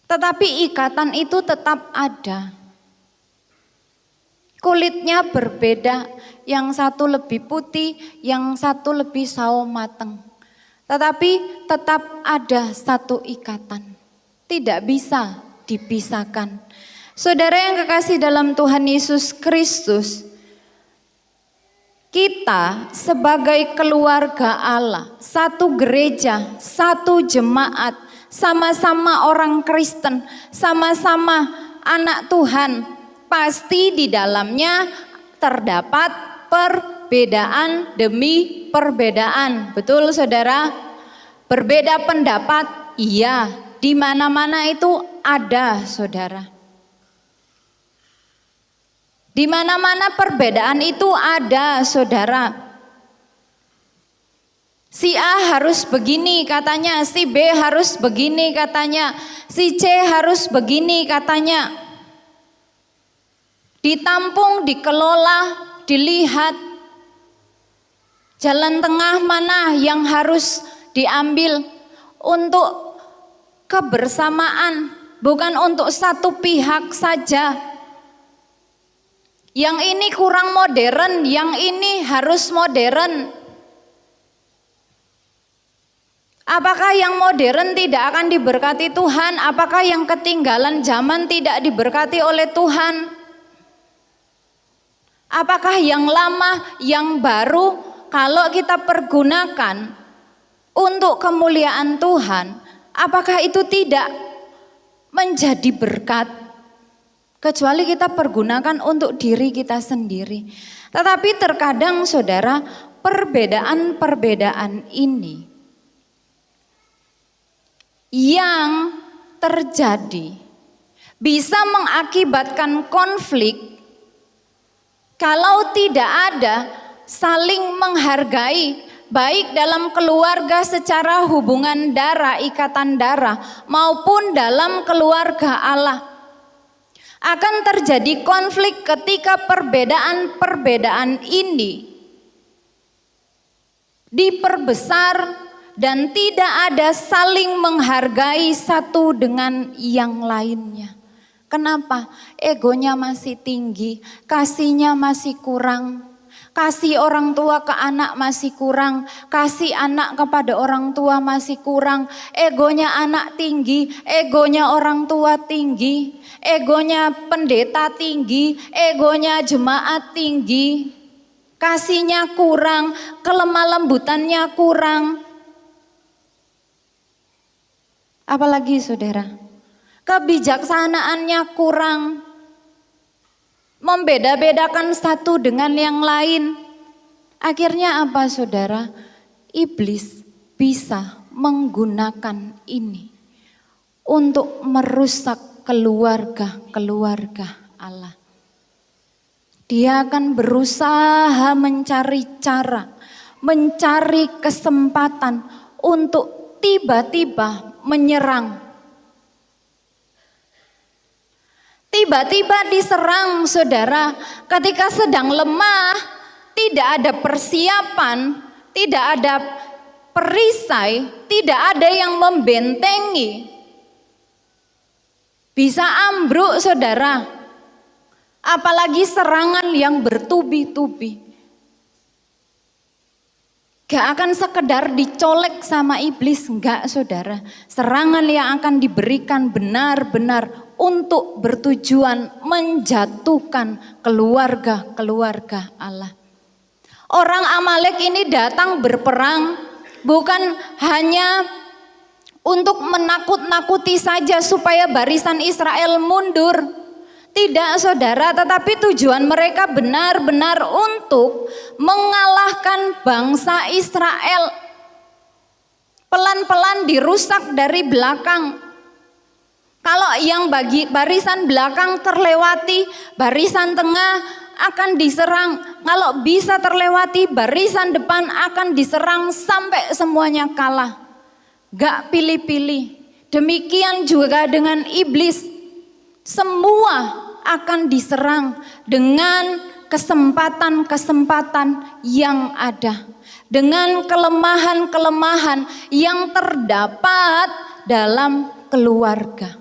tetapi ikatan itu tetap ada. Kulitnya berbeda, yang satu lebih putih, yang satu lebih sawo mateng. Tetapi tetap ada satu ikatan, tidak bisa dipisahkan. Saudara yang kekasih dalam Tuhan Yesus Kristus, kita sebagai keluarga Allah, satu gereja, satu jemaat, sama-sama orang Kristen, sama-sama anak Tuhan, pasti di dalamnya terdapat perbedaan demi perbedaan. Betul, saudara? Berbeda pendapat, iya, di mana-mana itu ada, saudara. Di mana-mana perbedaan itu ada, saudara. Si A harus begini katanya, si B harus begini katanya, si C harus begini katanya. Ditampung, dikelola, dilihat jalan tengah mana yang harus diambil untuk kebersamaan, bukan untuk satu pihak saja. Yang ini kurang modern, yang ini harus modern. Apakah yang modern tidak akan diberkati Tuhan? Apakah yang ketinggalan zaman tidak diberkati oleh Tuhan? Apakah yang lama, yang baru, kalau kita pergunakan untuk kemuliaan Tuhan, apakah itu tidak menjadi berkat? Kecuali kita pergunakan untuk diri kita sendiri. Tetapi terkadang, saudara, perbedaan-perbedaan ini yang terjadi bisa mengakibatkan konflik kalau tidak ada saling menghargai, baik dalam keluarga secara hubungan darah, ikatan darah, maupun dalam keluarga Allah. Akan terjadi konflik ketika perbedaan-perbedaan ini diperbesar dan tidak ada saling menghargai satu dengan yang lainnya. Kenapa? Egonya masih tinggi, kasihnya masih kurang. Kasih orang tua ke anak masih kurang, kasih anak kepada orang tua masih kurang. Egonya anak tinggi, egonya orang tua tinggi, egonya pendeta tinggi, egonya jemaat tinggi. Kasihnya kurang, kelemah lembutannya kurang. Apalagi, saudara, kebijaksanaannya kurang. membeda-bedakan satu dengan yang lain. Akhirnya apa saudara? Iblis bisa menggunakan ini untuk merusak keluarga-keluarga Allah. Dia akan berusaha mencari cara, mencari kesempatan untuk tiba-tiba menyerang. Tiba-tiba diserang saudara ketika sedang lemah, tidak ada persiapan, tidak ada perisai, tidak ada yang membentengi. Bisa ambruk saudara. Apalagi serangan yang bertubi-tubi. Gak akan sekedar dicolek sama iblis, enggak saudara. Serangan yang akan diberikan benar-benar untuk bertujuan menjatuhkan keluarga-keluarga Allah. Orang Amalek ini datang berperang bukan hanya untuk menakut-nakuti saja supaya barisan Israel mundur. Tidak saudara, tetapi tujuan mereka benar-benar untuk mengalahkan bangsa Israel. Pelan-pelan dirusak dari belakang. Kalau yang barisan belakang terlewati, barisan tengah akan diserang. Kalau bisa terlewati, barisan depan akan diserang sampai semuanya kalah. Gak pilih-pilih. Demikian juga dengan iblis. Semua akan diserang dengan kesempatan-kesempatan yang ada. Dengan kelemahan-kelemahan yang terdapat dalam keluarga.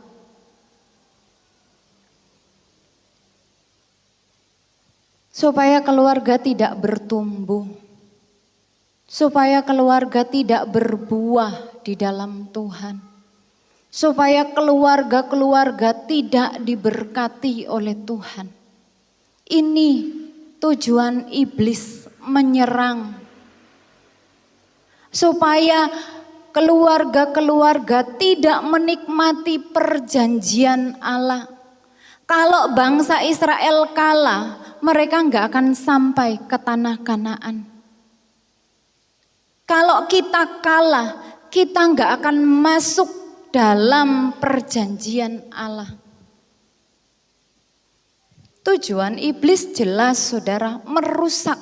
Supaya keluarga tidak bertumbuh. Supaya keluarga tidak berbuah di dalam Tuhan. Supaya keluarga-keluarga tidak diberkati oleh Tuhan. Ini tujuan iblis menyerang. Supaya keluarga-keluarga tidak menikmati perjanjian Allah. Kalau bangsa Israel kalah, mereka enggak akan sampai ke tanah Kanaan. Kalau kita kalah, kita enggak akan masuk dalam perjanjian Allah. Tujuan iblis jelas saudara, merusak.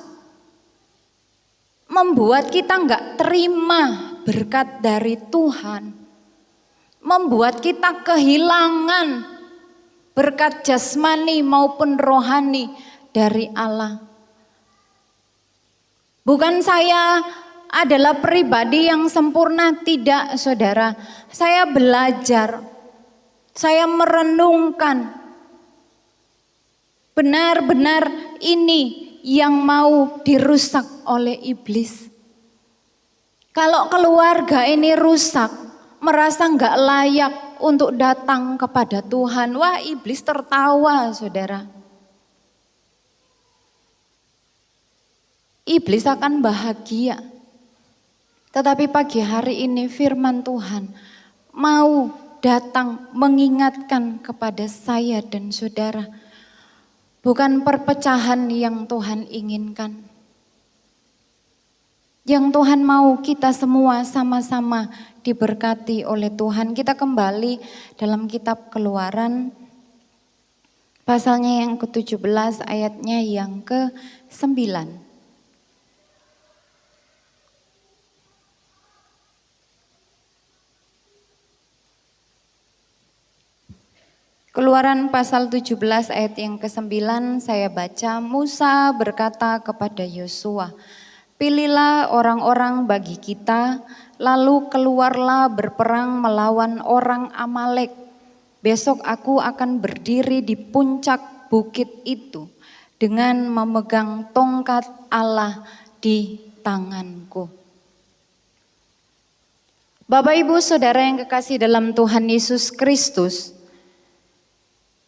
Membuat kita enggak terima berkat dari Tuhan. Membuat kita kehilangan berkat jasmani maupun rohani dari Allah. Bukan saya adalah pribadi yang sempurna, tidak saudara. Saya belajar, saya merenungkan. Benar-benar ini yang mau dirusak oleh iblis. Kalau keluarga ini rusak, merasa enggak layak untuk datang kepada Tuhan, wah iblis tertawa saudara. Iblis akan bahagia. Tetapi pagi hari ini firman Tuhan mau datang mengingatkan kepada saya dan saudara. Bukan perpecahan yang Tuhan inginkan. Yang Tuhan mau kita semua sama-sama diberkati oleh Tuhan. Kita kembali dalam kitab Keluaran. Pasalnya yang ke-17 ayatnya yang ke-9. Keluaran pasal 17 ayat yang ke-9 saya baca, Musa berkata kepada Yosua, pilihlah orang-orang bagi kita, lalu keluarlah berperang melawan orang Amalek. Besok aku akan berdiri di puncak bukit itu dengan memegang tongkat Allah di tanganku. Bapak Ibu Saudara yang kekasih dalam Tuhan Yesus Kristus,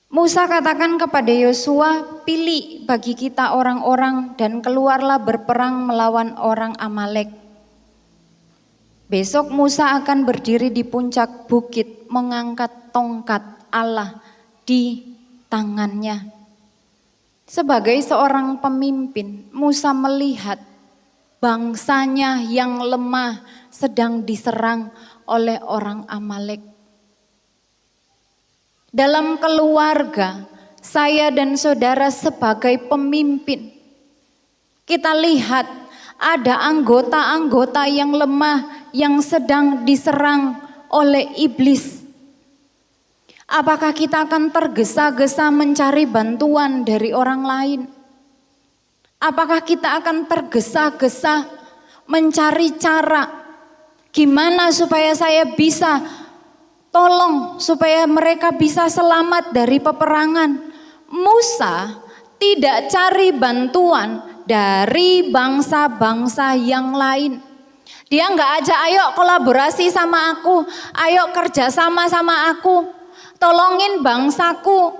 Musa katakan kepada Yosua, pilih bagi kita orang-orang dan keluarlah berperang melawan orang Amalek. Besok Musa akan berdiri di puncak bukit mengangkat tongkat Allah di tangannya. Sebagai seorang pemimpin, Musa melihat bangsanya yang lemah sedang diserang oleh orang Amalek. Dalam keluarga, saya dan saudara sebagai pemimpin, kita lihat ada anggota-anggota yang lemah yang sedang diserang oleh iblis. Apakah kita akan tergesa-gesa mencari bantuan dari orang lain? Apakah kita akan tergesa-gesa mencari cara gimana supaya saya bisa tolong, supaya mereka bisa selamat dari peperangan? Musa tidak cari bantuan dari bangsa-bangsa yang lain. Dia nggak ajak, ayo kolaborasi sama aku, ayo kerjasama sama aku. Tolongin bangsaku,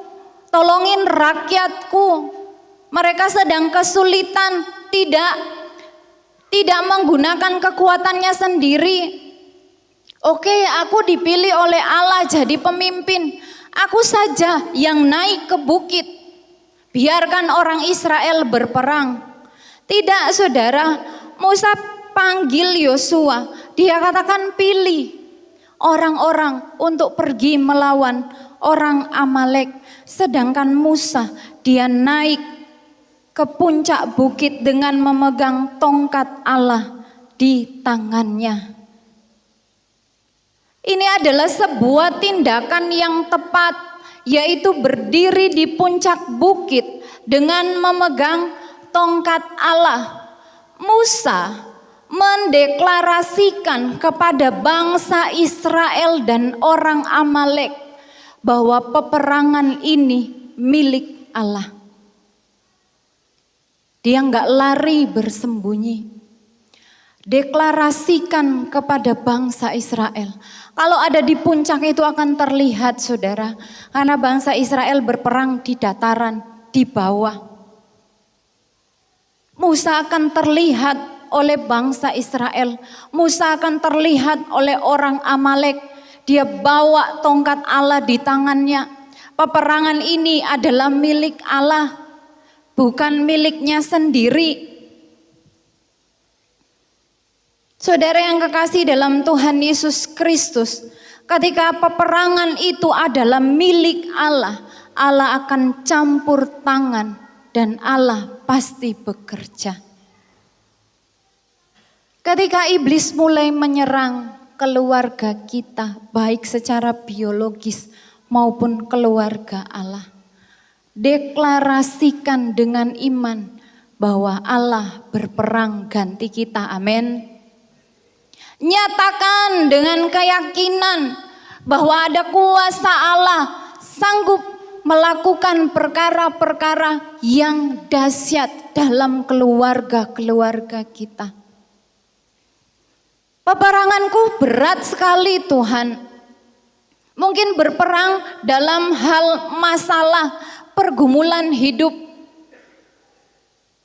tolongin rakyatku. Mereka sedang kesulitan, tidak menggunakan kekuatannya sendiri. Oke, aku dipilih oleh Allah jadi pemimpin. Aku saja yang naik ke bukit. Biarkan orang Israel berperang. Tidak, saudara. Musa panggil Yosua. Dia katakan pilih orang-orang untuk pergi melawan orang Amalek. Sedangkan Musa, dia naik ke puncak bukit dengan memegang tongkat Allah di tangannya. Ini adalah sebuah tindakan yang tepat, yaitu berdiri di puncak bukit dengan memegang tongkat Allah. Musa mendeklarasikan kepada bangsa Israel dan orang Amalek bahwa peperangan ini milik Allah. Dia enggak lari bersembunyi. Deklarasikan kepada bangsa Israel. Kalau ada di puncak itu akan terlihat, saudara, karena bangsa Israel berperang di dataran, di bawah. Musa akan terlihat oleh bangsa Israel. Musa akan terlihat oleh orang Amalek. Dia bawa tongkat Allah di tangannya. Peperangan ini adalah milik Allah, bukan miliknya sendiri. Saudara yang kekasih dalam Tuhan Yesus Kristus, ketika peperangan itu adalah milik Allah, Allah akan campur tangan dan Allah pasti bekerja. Ketika iblis mulai menyerang keluarga kita, baik secara biologis maupun keluarga Allah, deklarasikan dengan iman bahwa Allah berperang ganti kita, amin. Nyatakan dengan keyakinan bahwa ada kuasa Allah sanggup melakukan perkara-perkara yang dahsyat dalam keluarga-keluarga kita. Peperanganku berat sekali Tuhan. Mungkin berperang dalam hal masalah pergumulan hidup.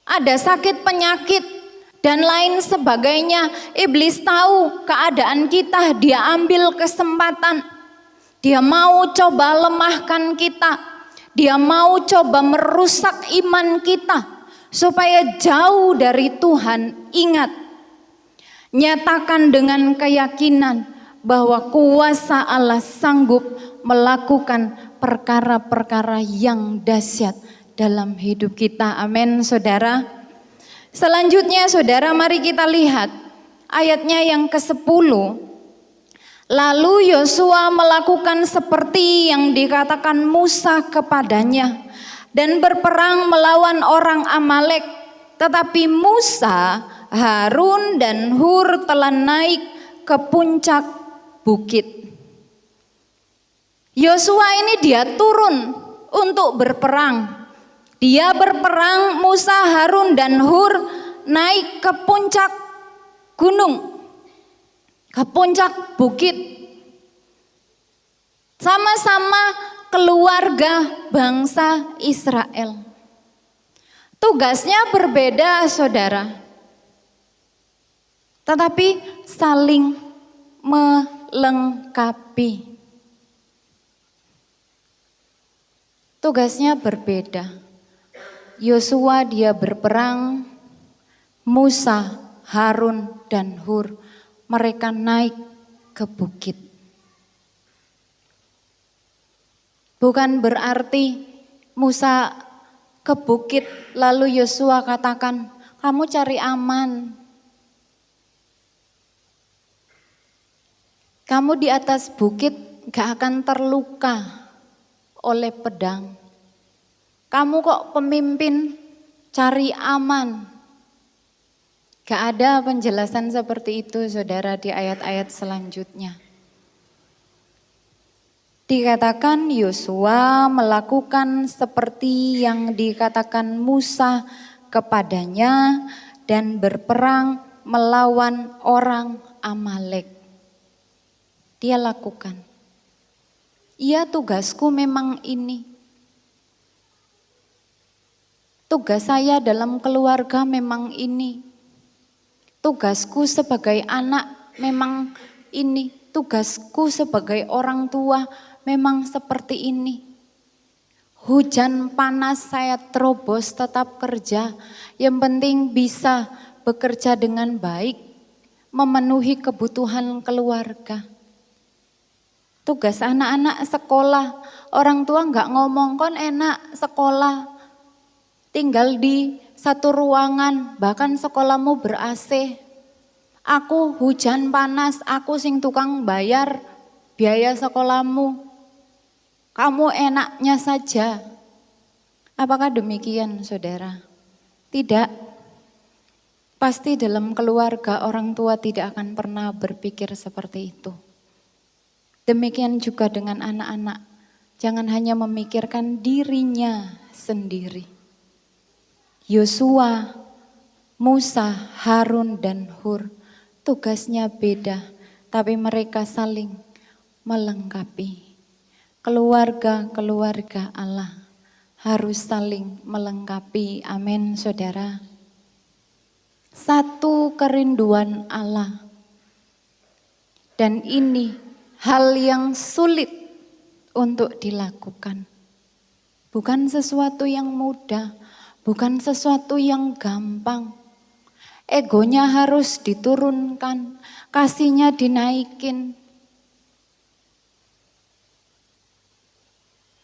Ada sakit penyakit dan lain sebagainya. Iblis tahu keadaan kita, dia ambil kesempatan. Dia mau coba lemahkan kita. Dia mau coba merusak iman kita supaya jauh dari Tuhan. Ingat, nyatakan dengan keyakinan bahwa kuasa Allah sanggup melakukan perkara-perkara yang dahsyat dalam hidup kita. Amin, saudara. Selanjutnya, saudara, mari kita lihat ayatnya yang ke-10. Lalu Yosua melakukan seperti yang dikatakan Musa kepadanya dan berperang melawan orang Amalek. Tetapi Musa, Harun dan Hur telah naik ke puncak bukit. Yosua ini dia turun untuk berperang. Dia berperang, Musa, Harun dan Hur naik ke puncak gunung, ke puncak bukit. Sama-sama keluarga bangsa Israel. Tugasnya berbeda, saudara. Tetapi saling melengkapi. Tugasnya berbeda. Yosua dia berperang, Musa, Harun, dan Hur, mereka naik ke bukit. Bukan berarti Musa ke bukit lalu Yosua katakan, kamu cari aman. Kamu di atas bukit gak akan terluka oleh pedang. Kamu kok pemimpin cari aman. Gak ada penjelasan seperti itu saudara di ayat-ayat selanjutnya. Dikatakan Yosua melakukan seperti yang dikatakan Musa kepadanya dan berperang melawan orang Amalek. Dia lakukan. Iya, tugasku memang ini. Tugas saya dalam keluarga memang ini. Tugasku sebagai anak memang ini. Tugasku sebagai orang tua memang seperti ini. Hujan panas saya terobos tetap kerja. Yang penting bisa bekerja dengan baik, memenuhi kebutuhan keluarga. Tugas anak-anak sekolah, orang tua enggak ngomong kon enak sekolah. Tinggal di satu ruangan, bahkan sekolahmu ber-AC. Aku hujan panas, aku sing tukang bayar biaya sekolahmu. Kamu enaknya saja. Apakah demikian saudara? Tidak. Pasti dalam keluarga orang tua tidak akan pernah berpikir seperti itu. Demikian juga dengan anak-anak. Jangan hanya memikirkan dirinya sendiri. Yosua, Musa, Harun, dan Hur tugasnya beda, tapi mereka saling melengkapi. Keluarga-keluarga Allah harus saling melengkapi. Amin, saudara. Satu kerinduan Allah. Dan ini hal yang sulit untuk dilakukan. Bukan sesuatu yang mudah. Bukan sesuatu yang gampang. Egonya harus diturunkan, kasihnya dinaikin.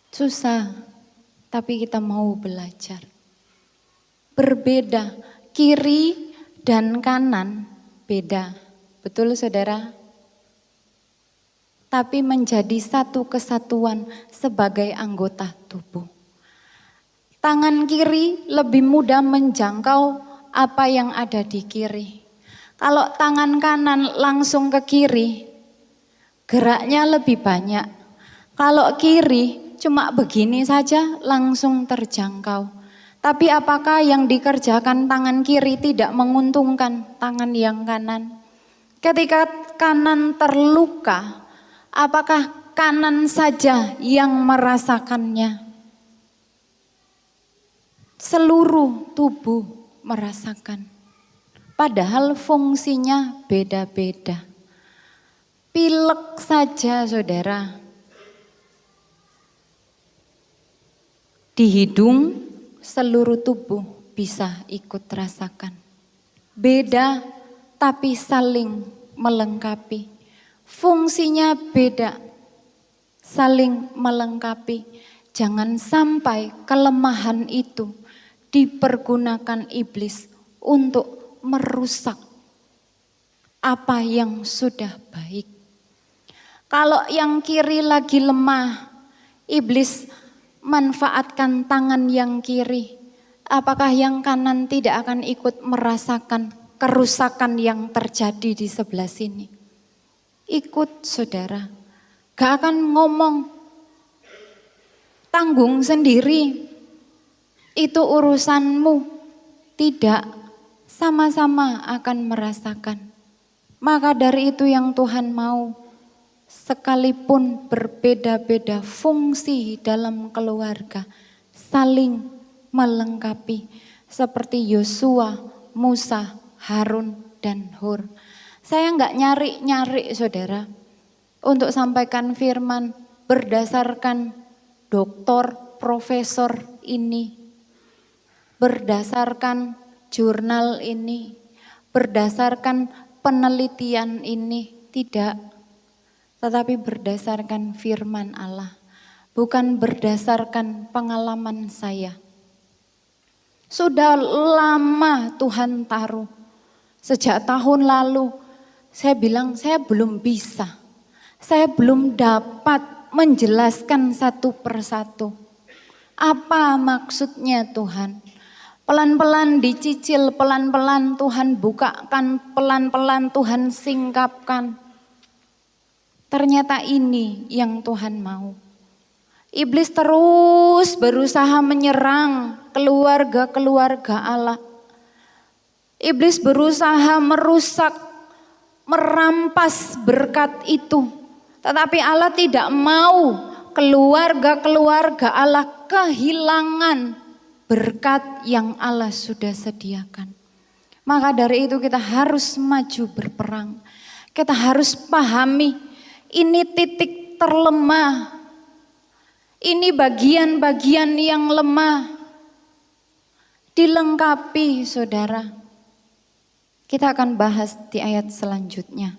Susah, tapi kita mau belajar. Berbeda, kiri dan kanan beda. Betul saudara? Tapi menjadi satu kesatuan sebagai anggota tubuh. Tangan kiri lebih mudah menjangkau apa yang ada di kiri. Kalau tangan kanan langsung ke kiri, geraknya lebih banyak. Kalau kiri cuma begini saja langsung terjangkau. Tapi apakah yang dikerjakan tangan kiri tidak menguntungkan tangan yang kanan? Ketika kanan terluka, apakah kanan saja yang merasakannya? Seluruh tubuh merasakan. Padahal fungsinya beda-beda. Pilek saja saudara. Di hidung seluruh tubuh bisa ikut rasakan. Beda tapi saling melengkapi. Fungsinya beda, saling melengkapi. Jangan sampai kelemahan itu dipergunakan iblis untuk merusak apa yang sudah baik. Kalau yang kiri lagi lemah, iblis manfaatkan tangan yang kiri. Apakah yang kanan tidak akan ikut merasakan kerusakan yang terjadi di sebelah sini? Ikut saudara, gak akan ngomong tanggung sendiri. Itu urusanmu, tidak, sama-sama akan merasakan. Maka dari itu yang Tuhan mau, sekalipun berbeda-beda fungsi dalam keluarga, saling melengkapi. Seperti Yosua, Musa, Harun, dan Hur. Saya enggak nyari-nyari saudara, untuk sampaikan firman berdasarkan doktor, profesor ini. berdasarkan jurnal ini, berdasarkan penelitian ini, tidak. Tetapi berdasarkan firman Allah, bukan berdasarkan pengalaman saya. Sudah lama Tuhan taruh, sejak tahun lalu saya bilang saya belum bisa, saya belum dapat menjelaskan satu persatu. Apa maksudnya Tuhan? Pelan-pelan dicicil, pelan-pelan Tuhan bukakan, pelan-pelan Tuhan singkapkan. Ternyata ini yang Tuhan mau. Iblis terus berusaha menyerang keluarga-keluarga Allah. Iblis berusaha merusak, merampas berkat itu. Tetapi Allah tidak mau keluarga-keluarga Allah kehilangan berkat yang Allah sudah sediakan. Maka dari itu kita harus maju berperang. Kita harus pahami ini titik terlemah. Ini bagian-bagian yang lemah. Dilengkapi saudara. Kita akan bahas di ayat selanjutnya.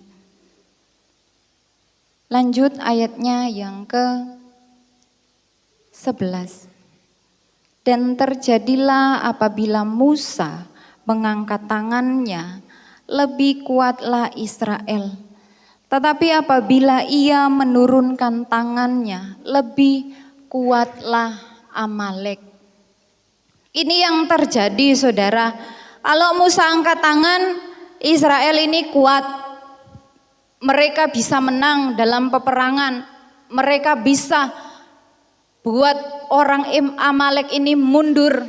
Lanjut ayatnya yang ke-11. Dan terjadilah apabila Musa mengangkat tangannya, lebih kuatlah Israel. Tetapi apabila ia menurunkan tangannya, lebih kuatlah Amalek. Ini yang terjadi saudara. Kalau Musa angkat tangan, Israel ini kuat. Mereka bisa menang dalam peperangan. Mereka bisa buat orang Amalek ini mundur.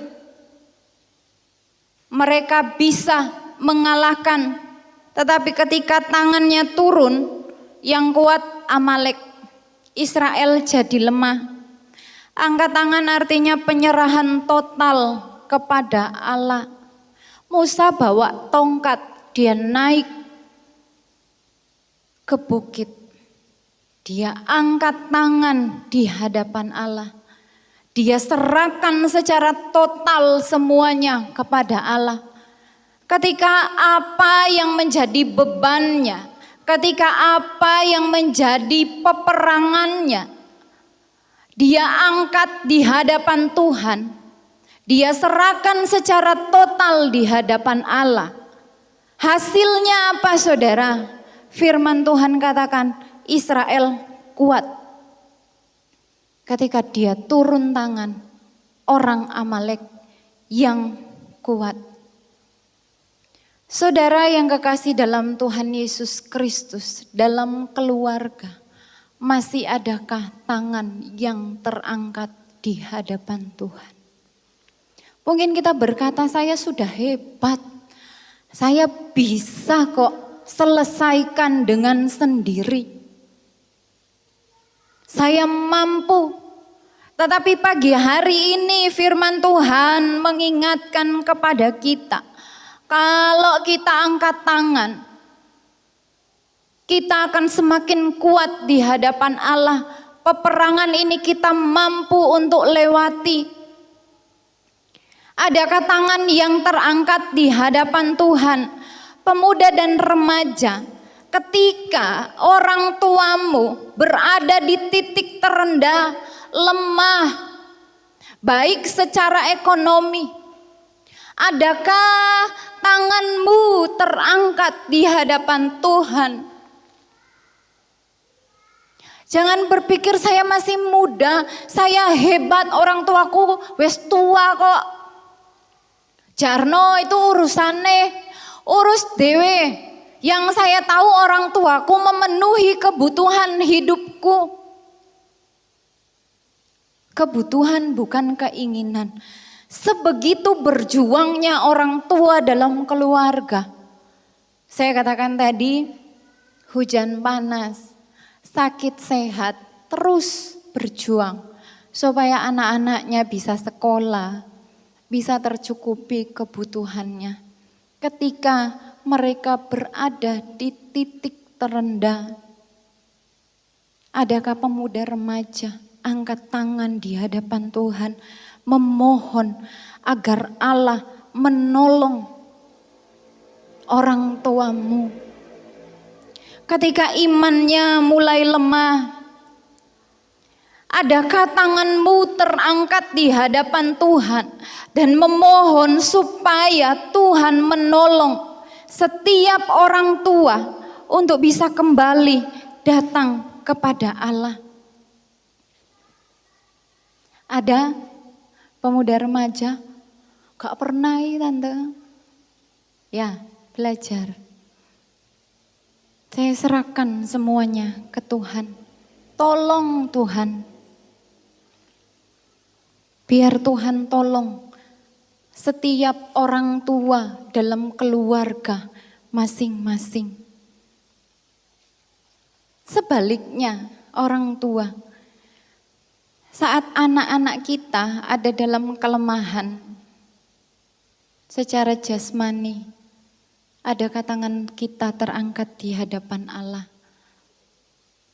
Mereka bisa mengalahkan. Tetapi ketika tangannya turun, yang kuat Amalek, Israel jadi lemah. Angkat tangan artinya penyerahan total kepada Allah. Musa bawa tongkat, dia naik ke bukit. Dia angkat tangan di hadapan Allah. Dia serahkan secara total semuanya kepada Allah. Ketika apa yang menjadi bebannya, ketika apa yang menjadi peperangannya, dia angkat di hadapan Tuhan. Dia serahkan secara total di hadapan Allah. Hasilnya apa saudara? Firman Tuhan katakan Israel kuat. Ketika dia turun tangan, orang Amalek yang kuat. Saudara yang kekasih dalam Tuhan Yesus Kristus, dalam keluarga, masih adakah tangan yang terangkat di hadapan Tuhan? Mungkin kita berkata, saya sudah hebat, saya bisa kok selesaikan dengan sendiri. Saya mampu. Tetapi pagi hari ini firman Tuhan mengingatkan kepada kita, kalau kita angkat tangan, kita akan semakin kuat di hadapan Allah. Peperangan ini kita mampu untuk lewati. Adakah tangan yang terangkat di hadapan Tuhan? Pemuda dan remaja, ketika orang tuamu berada di titik terendah, lemah, baik secara ekonomi, adakah tanganmu terangkat di hadapan Tuhan? Jangan berpikir saya masih muda, saya hebat, orang tuaku wes tua kok. Jarno itu urusane, urus dewe. Yang saya tahu orang tuaku memenuhi kebutuhan hidupku. Kebutuhan bukan keinginan. Sebegitu berjuangnya orang tua dalam keluarga. Saya katakan tadi, hujan panas, sakit sehat, terus berjuang supaya anak-anaknya bisa sekolah, bisa tercukupi kebutuhannya. Ketika mereka berada di titik terendah, adakah pemuda remaja angkat tangan di hadapan Tuhan, memohon agar Allah menolong orang tuamu. Ketika imannya mulai lemah, adakah tanganmu terangkat di hadapan Tuhan dan memohon supaya Tuhan menolong setiap orang tua untuk bisa kembali datang kepada Allah? Ada pemuda remaja, gak pernah tante. Ya, belajar. Saya serahkan semuanya ke Tuhan. Tolong Tuhan. Biar Tuhan tolong setiap orang tua dalam keluarga masing-masing. Sebaliknya, orang tua, saat anak-anak kita ada dalam kelemahan secara jasmani, adakah tangan kita terangkat di hadapan Allah?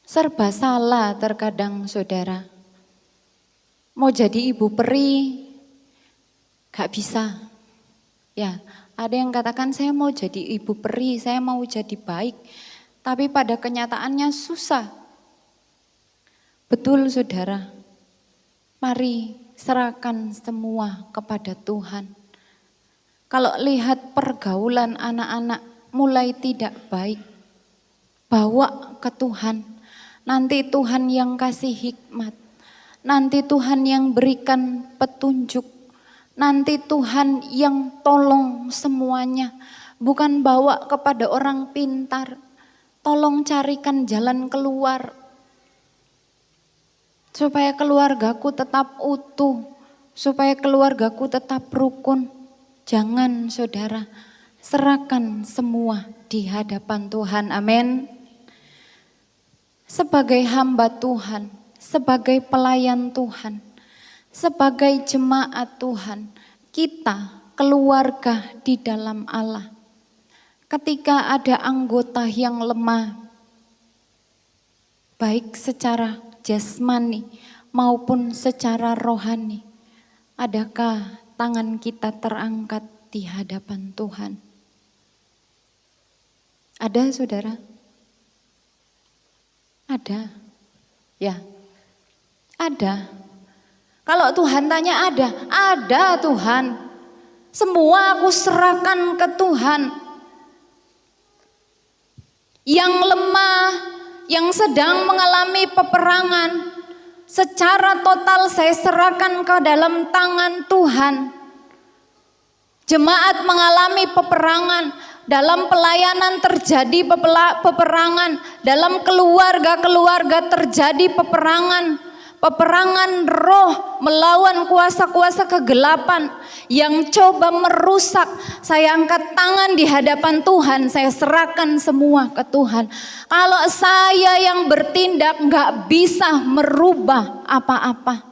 Serba salah terkadang saudara. Mau jadi ibu peri, gak bisa. Ya, ada yang katakan saya mau jadi ibu peri, saya mau jadi baik. Tapi pada kenyataannya susah. Betul saudara. Mari serahkan semua kepada Tuhan. Kalau lihat pergaulan anak-anak mulai tidak baik, bawa ke Tuhan. Nanti Tuhan yang kasih hikmat. Nanti Tuhan yang berikan petunjuk. Nanti Tuhan yang tolong semuanya. Bukan bawa kepada orang pintar. Tolong carikan jalan keluar. Supaya keluargaku tetap utuh. Supaya keluargaku tetap rukun. Jangan saudara, serahkan semua di hadapan Tuhan. Amin. Sebagai hamba Tuhan, sebagai pelayan Tuhan, sebagai jemaat Tuhan, kita keluarga di dalam Allah. Ketika ada anggota yang lemah, baik secara jasmani maupun secara rohani, adakah tangan kita terangkat di hadapan Tuhan? Ada saudara? Ada. Ya. Ada. Kalau Tuhan tanya ada Tuhan. Semua aku serahkan ke Tuhan. Yang lemah, yang sedang mengalami peperangan, secara total saya serahkan ke dalam tangan Tuhan. Jemaat mengalami peperangan, dalam pelayanan terjadi peperangan, dalam keluarga-keluarga terjadi peperangan. Peperangan roh melawan kuasa-kuasa kegelapan yang coba merusak. Saya angkat tangan di hadapan Tuhan, saya serahkan semua ke Tuhan. Kalau saya yang bertindak nggak bisa merubah apa-apa.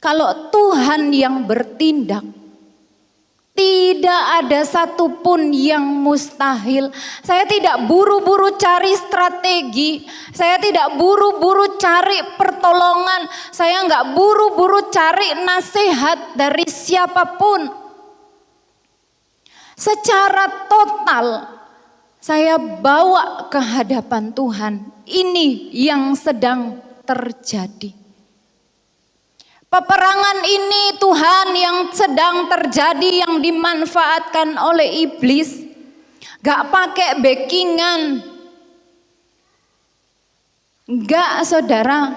Kalau Tuhan yang bertindak, tidak ada satupun yang mustahil. Saya tidak buru-buru cari strategi. Saya tidak buru-buru cari pertolongan. Saya nggak buru-buru cari nasihat dari siapapun. Secara total saya bawa ke hadapan Tuhan. Ini yang sedang terjadi. Peperangan ini Tuhan yang sedang terjadi, yang dimanfaatkan oleh iblis. Gak pakai backingan. Gak saudara.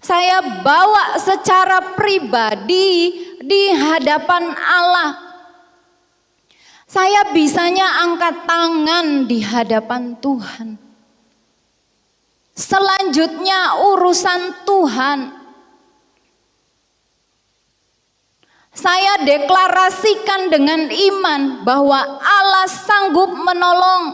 Saya bawa secara pribadi di hadapan Allah. Saya bisanya angkat tangan di hadapan Tuhan. Selanjutnya urusan Tuhan. Saya deklarasikan dengan iman bahwa Allah sanggup menolong.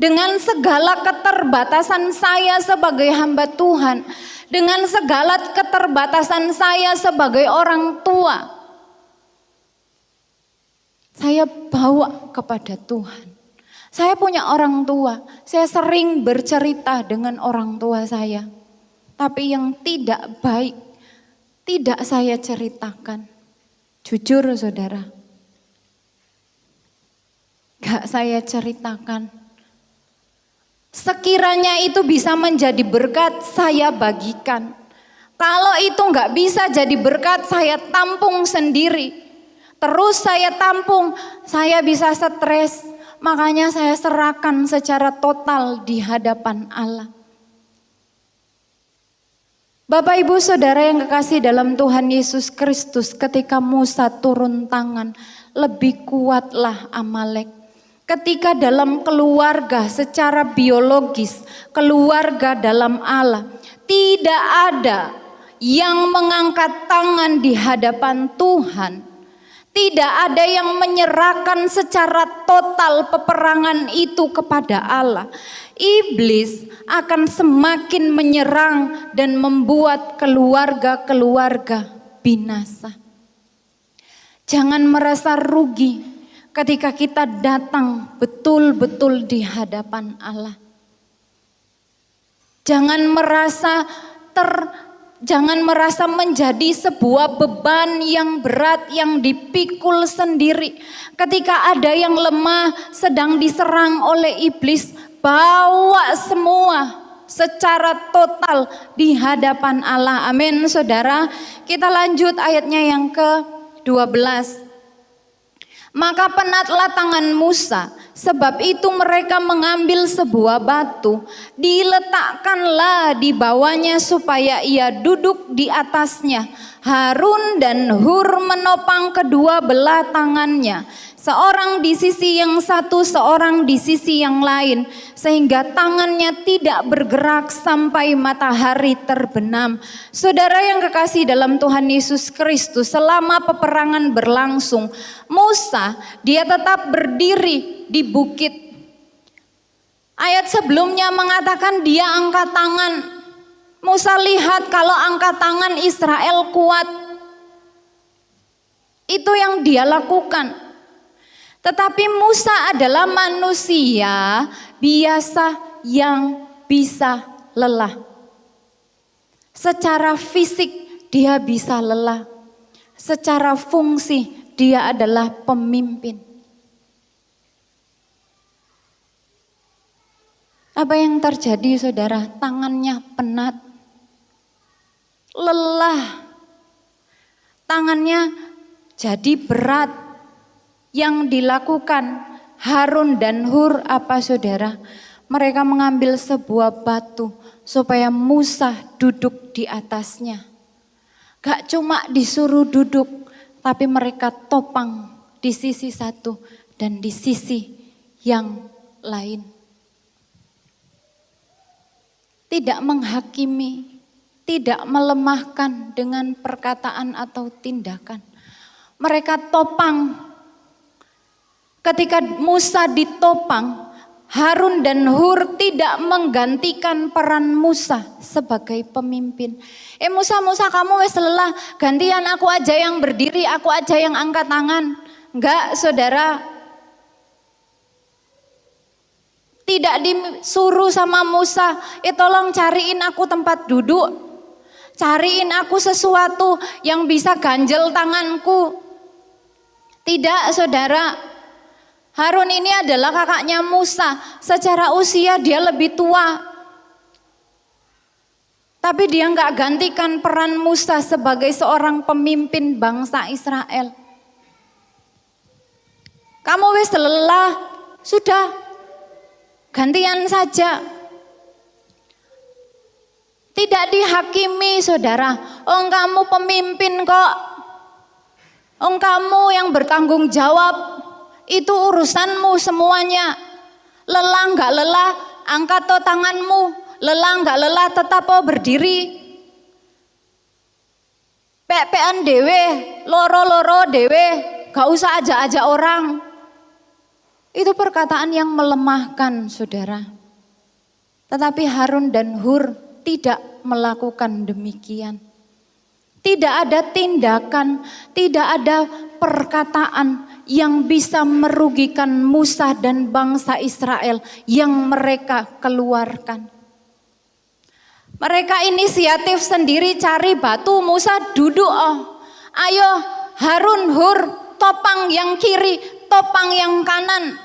Dengan segala keterbatasan saya sebagai hamba Tuhan, dengan segala keterbatasan saya sebagai orang tua, saya bawa kepada Tuhan. Saya punya orang tua, saya sering bercerita dengan orang tua saya. Tapi yang tidak baik tidak saya ceritakan. Jujur saudara, gak saya ceritakan. Sekiranya itu bisa menjadi berkat, saya bagikan. Kalau itu gak bisa jadi berkat, saya tampung sendiri. Terus saya tampung, saya bisa stres. Makanya saya serahkan secara total di hadapan Allah. Bapak Ibu Saudara yang kekasih dalam Tuhan Yesus Kristus, ketika Musa turun tangan, lebih kuatlah Amalek. Ketika dalam keluarga secara biologis, keluarga dalam Allah, tidak ada yang mengangkat tangan di hadapan Tuhan. Tidak ada yang menyerahkan secara total peperangan itu kepada Allah. Iblis akan semakin menyerang dan membuat keluarga-keluarga binasa. Jangan merasa rugi ketika kita datang betul-betul di hadapan Allah. Jangan merasa menjadi sebuah beban yang berat yang dipikul sendiri. Ketika ada yang lemah sedang diserang oleh iblis, bawa semua secara total di hadapan Allah. Amin saudara. Kita lanjut ayatnya yang ke-12. Maka penatlah tangan Musa, sebab itu mereka mengambil sebuah batu, diletakkanlah di bawahnya supaya ia duduk di atasnya. Harun dan Hur menopang kedua belah tangannya, seorang di sisi yang satu, seorang di sisi yang lain, sehingga tangannya tidak bergerak sampai matahari terbenam. Saudara yang kekasih dalam Tuhan Yesus Kristus, selama peperangan berlangsung, Musa dia tetap berdiri di bukit. Ayat sebelumnya mengatakan dia angkat tangan. Musa lihat kalau angkat tangan Israel kuat. Itu yang dia lakukan. Tetapi Musa adalah manusia biasa yang bisa lelah. Secara fisik dia bisa lelah. Secara fungsi dia adalah pemimpin. Apa yang terjadi saudara? Tangannya penat. Lelah. Tangannya jadi berat. Yang dilakukan Harun dan Hur apa saudara? Mereka mengambil sebuah batu supaya Musa duduk di atasnya. Gak cuma disuruh duduk, tapi mereka topang di sisi satu dan di sisi yang lain. Tidak menghakimi, tidak melemahkan dengan perkataan atau tindakan. Mereka topang. Ketika Musa ditopang, Harun dan Hur tidak menggantikan peran Musa sebagai pemimpin. Musa kamu wes lelah, gantian aku aja yang berdiri, aku aja yang angkat tangan. Enggak saudara. Tidak disuruh sama Musa, tolong cariin aku tempat duduk. Cariin aku sesuatu yang bisa ganjel tanganku. Tidak saudara. Harun ini adalah kakaknya Musa. Secara usia dia lebih tua. Tapi dia enggak gantikan peran Musa sebagai seorang pemimpin bangsa Israel. Kamu wis lelah, sudah gantian saja. Tidak dihakimi saudara. Oh kamu pemimpin kok. Oh kamu yang bertanggung jawab. Itu urusanmu semuanya. Lelah enggak lelah, angkat toh tanganmu. Lelah enggak lelah, tetap berdiri. Pepean dewe, loro-loro dewe, gak usah ajak-ajak orang. Itu perkataan yang melemahkan saudara. Tetapi Harun dan Hur tidak melakukan demikian. Tidak ada tindakan, tidak ada perkataan yang bisa merugikan Musa dan bangsa Israel yang mereka keluarkan. Mereka inisiatif sendiri cari batu, Musa duduk, oh. Ayo Harun, Hur, topang yang kiri, topang yang kanan.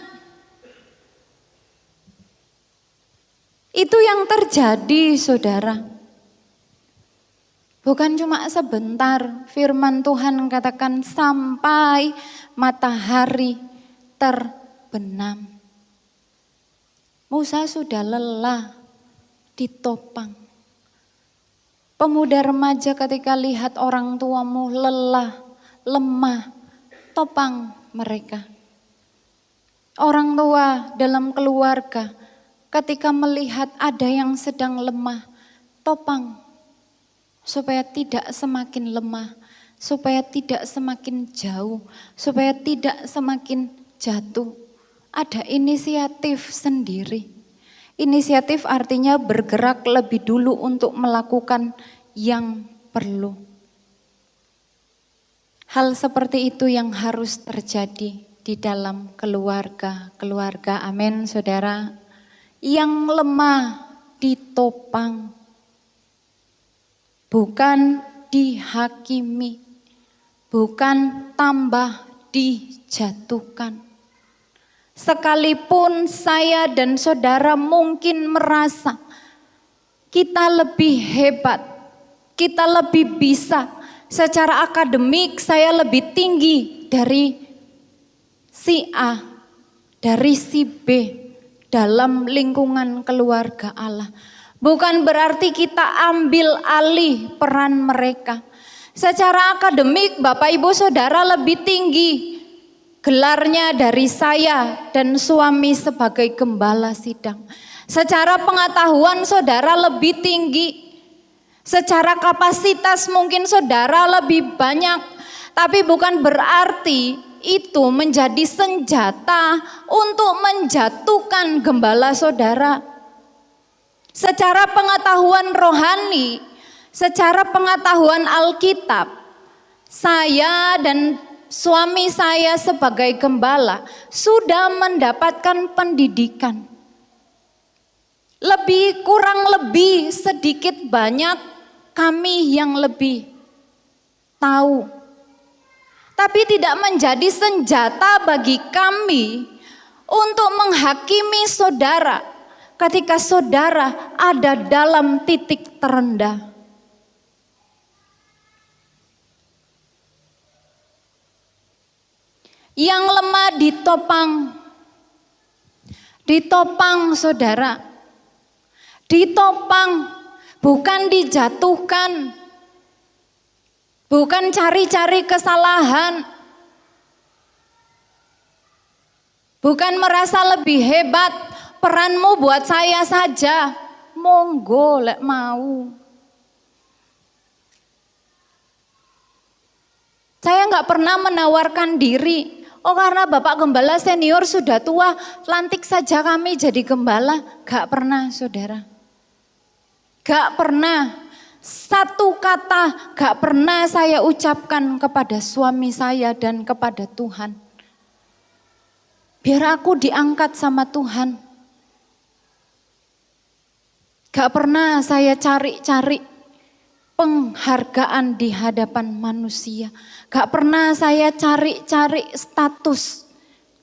Itu yang terjadi, saudara. Bukan cuma sebentar, firman Tuhan katakan sampai matahari terbenam. Musa sudah lelah ditopang. Pemuda remaja ketika lihat orang tuamu lelah, lemah, topang mereka. Orang tua dalam keluarga ketika melihat ada yang sedang lemah, topang supaya tidak semakin lemah, supaya tidak semakin jauh, supaya tidak semakin jatuh. Ada inisiatif sendiri. Inisiatif artinya bergerak lebih dulu untuk melakukan yang perlu. Hal seperti itu yang harus terjadi di dalam keluarga. Amin, saudara. Yang lemah ditopang, bukan dihakimi, bukan tambah dijatuhkan. Sekalipun saya dan saudara mungkin merasa kita lebih hebat, kita lebih bisa, secara akademik saya lebih tinggi dari si A, dari si B dalam lingkungan keluarga Allah. Bukan berarti kita ambil alih peran mereka. Secara akademik Bapak Ibu Saudara lebih tinggi gelarnya dari saya dan suami sebagai gembala sidang. Secara pengetahuan saudara lebih tinggi. Secara kapasitas mungkin saudara lebih banyak. Tapi bukan berarti itu menjadi senjata untuk menjatuhkan gembala saudara. Secara pengetahuan rohani, secara pengetahuan Alkitab, saya dan suami saya sebagai gembala sudah mendapatkan pendidikan. Lebih kurang lebih sedikit banyak kami yang lebih tahu. Tapi tidak menjadi senjata bagi kami untuk menghakimi saudara ketika saudara ada dalam titik terendah. Yang lemah ditopang saudara, ditopang bukan dijatuhkan, bukan cari-cari kesalahan, bukan merasa lebih hebat, peranmu buat saya saja, monggo lek mau. Saya nggak pernah menawarkan diri. Oh karena Bapak Gembala senior sudah tua, lantik saja kami jadi gembala. Gak pernah saudara. Gak pernah. Satu kata gak pernah saya ucapkan kepada suami saya dan kepada Tuhan. Biar aku diangkat sama Tuhan. Gak pernah saya cari-cari penghargaan di hadapan manusia. Gak pernah saya cari-cari status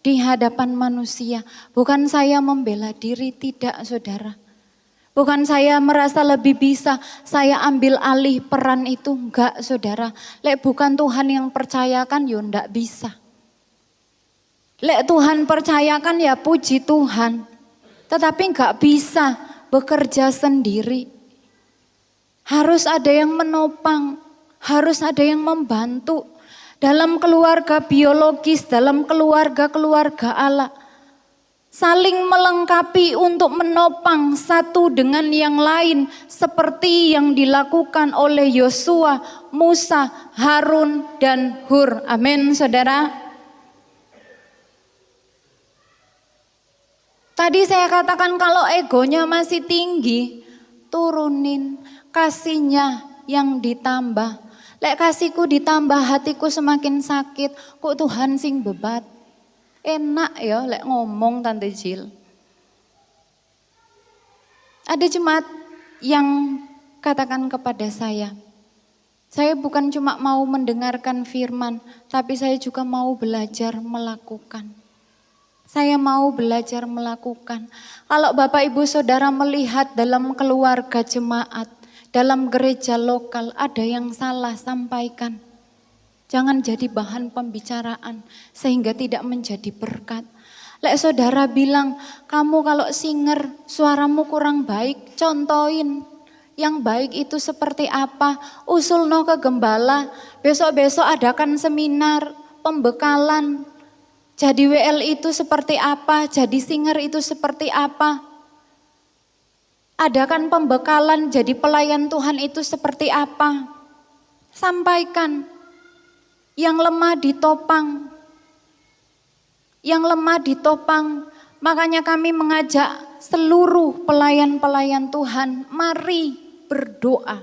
di hadapan manusia. Bukan saya membela diri, tidak saudara. Bukan saya merasa lebih bisa, saya ambil alih peran itu, enggak saudara. Lek bukan Tuhan yang percayakan, ya enggak bisa. Lek Tuhan percayakan ya puji Tuhan. Tetapi enggak bisa bekerja sendiri. Harus ada yang menopang, harus ada yang membantu. Dalam keluarga biologis, dalam keluarga Allah. Saling melengkapi untuk menopang satu dengan yang lain. Seperti yang dilakukan oleh Yosua, Musa, Harun, dan Hur. Amin saudara. Tadi saya katakan kalau egonya masih tinggi, turunin. Kasihnya yang ditambah. Lek kasihku ditambah hatiku semakin sakit. Kok Tuhan sing bebat. Enak ya lek ngomong Tante Jil. Ada jemaat yang katakan kepada saya bukan cuma mau mendengarkan firman, tapi saya juga mau belajar melakukan. Saya mau belajar melakukan. Kalau Bapak Ibu Saudara melihat dalam keluarga jemaat, dalam gereja lokal ada yang salah, sampaikan. Jangan jadi bahan pembicaraan sehingga tidak menjadi berkat. Lek saudara bilang, kamu kalau singer suaramu kurang baik, contohin. Yang baik itu seperti apa? Usulno ke gembala, besok-besok adakan seminar, pembekalan. Jadi WL itu seperti apa? Jadi singer itu seperti apa? Adakan pembekalan, jadi pelayan Tuhan itu seperti apa? Sampaikan. Yang lemah ditopang. Yang lemah ditopang. Makanya kami mengajak seluruh pelayan-pelayan Tuhan, mari berdoa.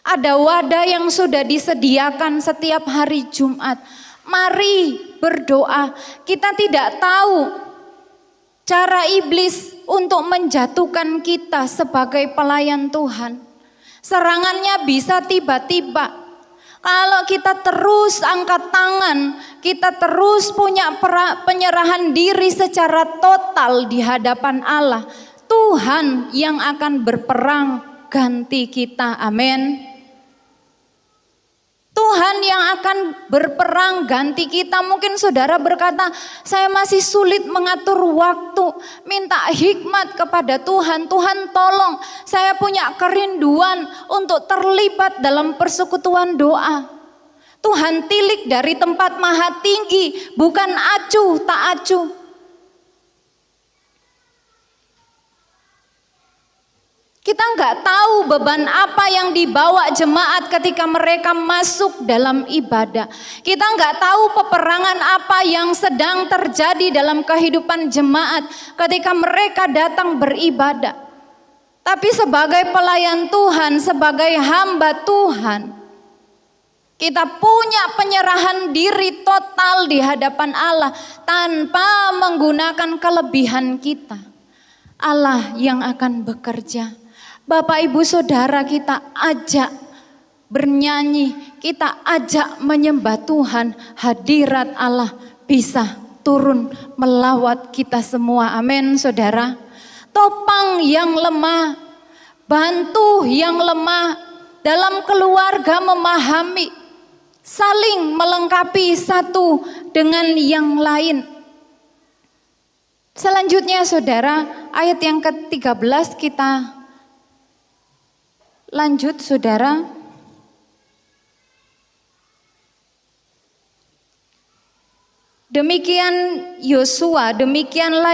Ada wadah yang sudah disediakan setiap hari Jumat. Mari berdoa. Kita tidak tahu cara iblis untuk menjatuhkan kita sebagai pelayan Tuhan. Serangannya bisa tiba-tiba. Kalau kita terus angkat tangan, kita terus punya penyerahan diri secara total di hadapan Allah, Tuhan yang akan berperang ganti kita. Amin. Tuhan yang akan berperang ganti kita. Mungkin saudara berkata, saya masih sulit mengatur waktu. Minta hikmat kepada Tuhan. Tuhan tolong, saya punya kerinduan untuk terlibat dalam persekutuan doa. Tuhan tilik dari tempat maha tinggi, bukan acuh tak acuh. Kita nggak tahu beban apa yang dibawa jemaat ketika mereka masuk dalam ibadah. Kita nggak tahu peperangan apa yang sedang terjadi dalam kehidupan jemaat ketika mereka datang beribadah. Tapi sebagai pelayan Tuhan, sebagai hamba Tuhan, kita punya penyerahan diri total di hadapan Allah tanpa menggunakan kelebihan kita. Allah yang akan bekerja. Bapak Ibu Saudara kita ajak bernyanyi, kita ajak menyembah Tuhan, hadirat Allah bisa turun melawat kita semua. Amin saudara. Topang yang lemah, bantu yang lemah, dalam keluarga memahami, saling melengkapi satu dengan yang lain. Selanjutnya saudara, ayat yang ke-13 kita lanjut saudara. Demikianlah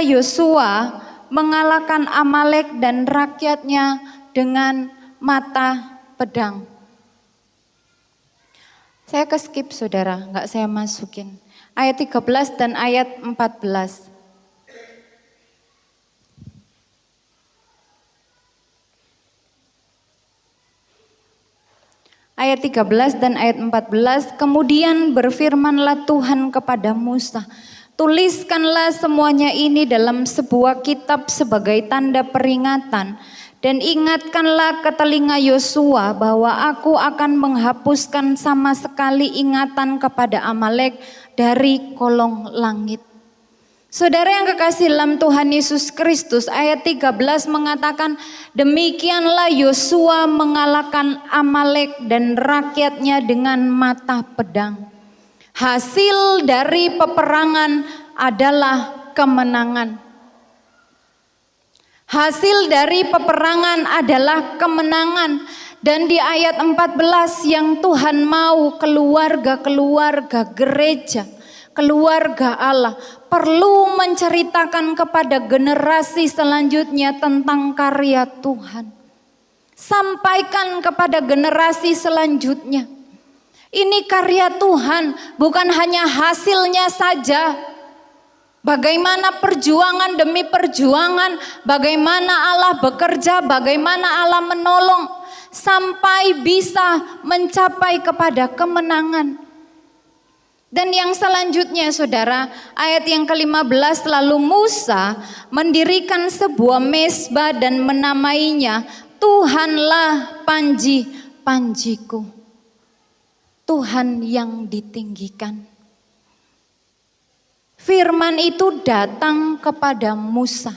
Yosua mengalahkan Amalek dan rakyatnya dengan mata pedang. Saya skip saudara, enggak saya masukin. Ayat 13 dan ayat 14. Ayat 13 dan ayat 14, kemudian berfirmanlah Tuhan kepada Musa, tuliskanlah semuanya ini dalam sebuah kitab sebagai tanda peringatan, dan ingatkanlah ke telinga Yosua bahwa aku akan menghapuskan sama sekali ingatan kepada Amalek dari kolong langit. Saudara yang kekasih dalam Tuhan Yesus Kristus, ayat 13 mengatakan, demikianlah Yosua mengalahkan Amalek dan rakyatnya dengan mata pedang. Hasil dari peperangan adalah kemenangan. Hasil dari peperangan adalah kemenangan. Dan di ayat 14 yang Tuhan mau keluarga-keluarga gereja, keluarga Allah perlu menceritakan kepada generasi selanjutnya tentang karya Tuhan. Sampaikan kepada generasi selanjutnya. Ini karya Tuhan, bukan hanya hasilnya saja. Bagaimana perjuangan demi perjuangan, bagaimana Allah bekerja, bagaimana Allah menolong sampai bisa mencapai kepada kemenangan. Dan yang selanjutnya saudara, ayat yang ke-15, lalu Musa mendirikan sebuah mezbah dan menamainya Tuhanlah panji-panjiku, Tuhan yang ditinggikan. Firman itu datang kepada Musa.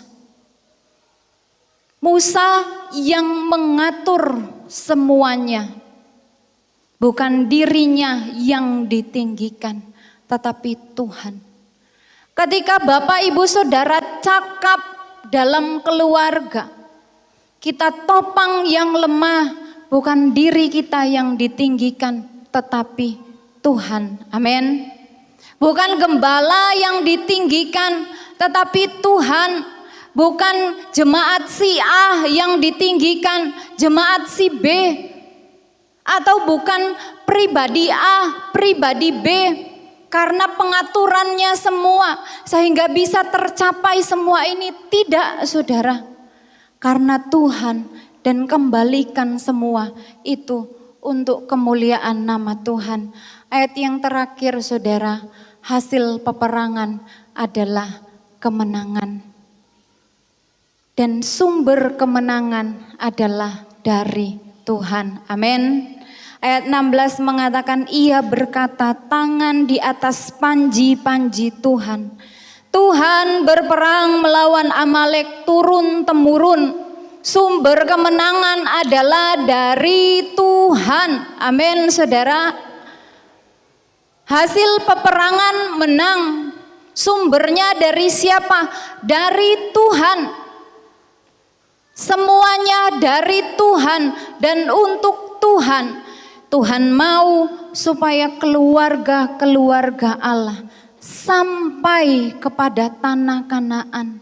Musa yang mengatur semuanya. Bukan dirinya yang ditinggikan, tetapi Tuhan. Ketika Bapak Ibu Saudara cakap dalam keluarga, kita topang yang lemah, bukan diri kita yang ditinggikan, tetapi Tuhan. Amin. Bukan gembala yang ditinggikan, tetapi Tuhan. Bukan jemaat si A yang ditinggikan, jemaat si B. Atau bukan pribadi A, pribadi B. Karena pengaturannya semua, sehingga bisa tercapai semua ini. Tidak, saudara. Karena Tuhan, dan kembalikan semua itu untuk kemuliaan nama Tuhan. Ayat yang terakhir, saudara, hasil peperangan adalah kemenangan. Dan sumber kemenangan adalah dari Tuhan. Amin. Ayat 16 mengatakan, ia berkata, tangan di atas panji-panji Tuhan. Tuhan berperang melawan Amalek turun-temurun. Sumber kemenangan adalah dari Tuhan. Amin, saudara. Hasil peperangan menang. Sumbernya dari siapa? Dari Tuhan. Semuanya dari Tuhan dan untuk Tuhan. Tuhan mau supaya keluarga-keluarga Allah sampai kepada tanah Kanaan,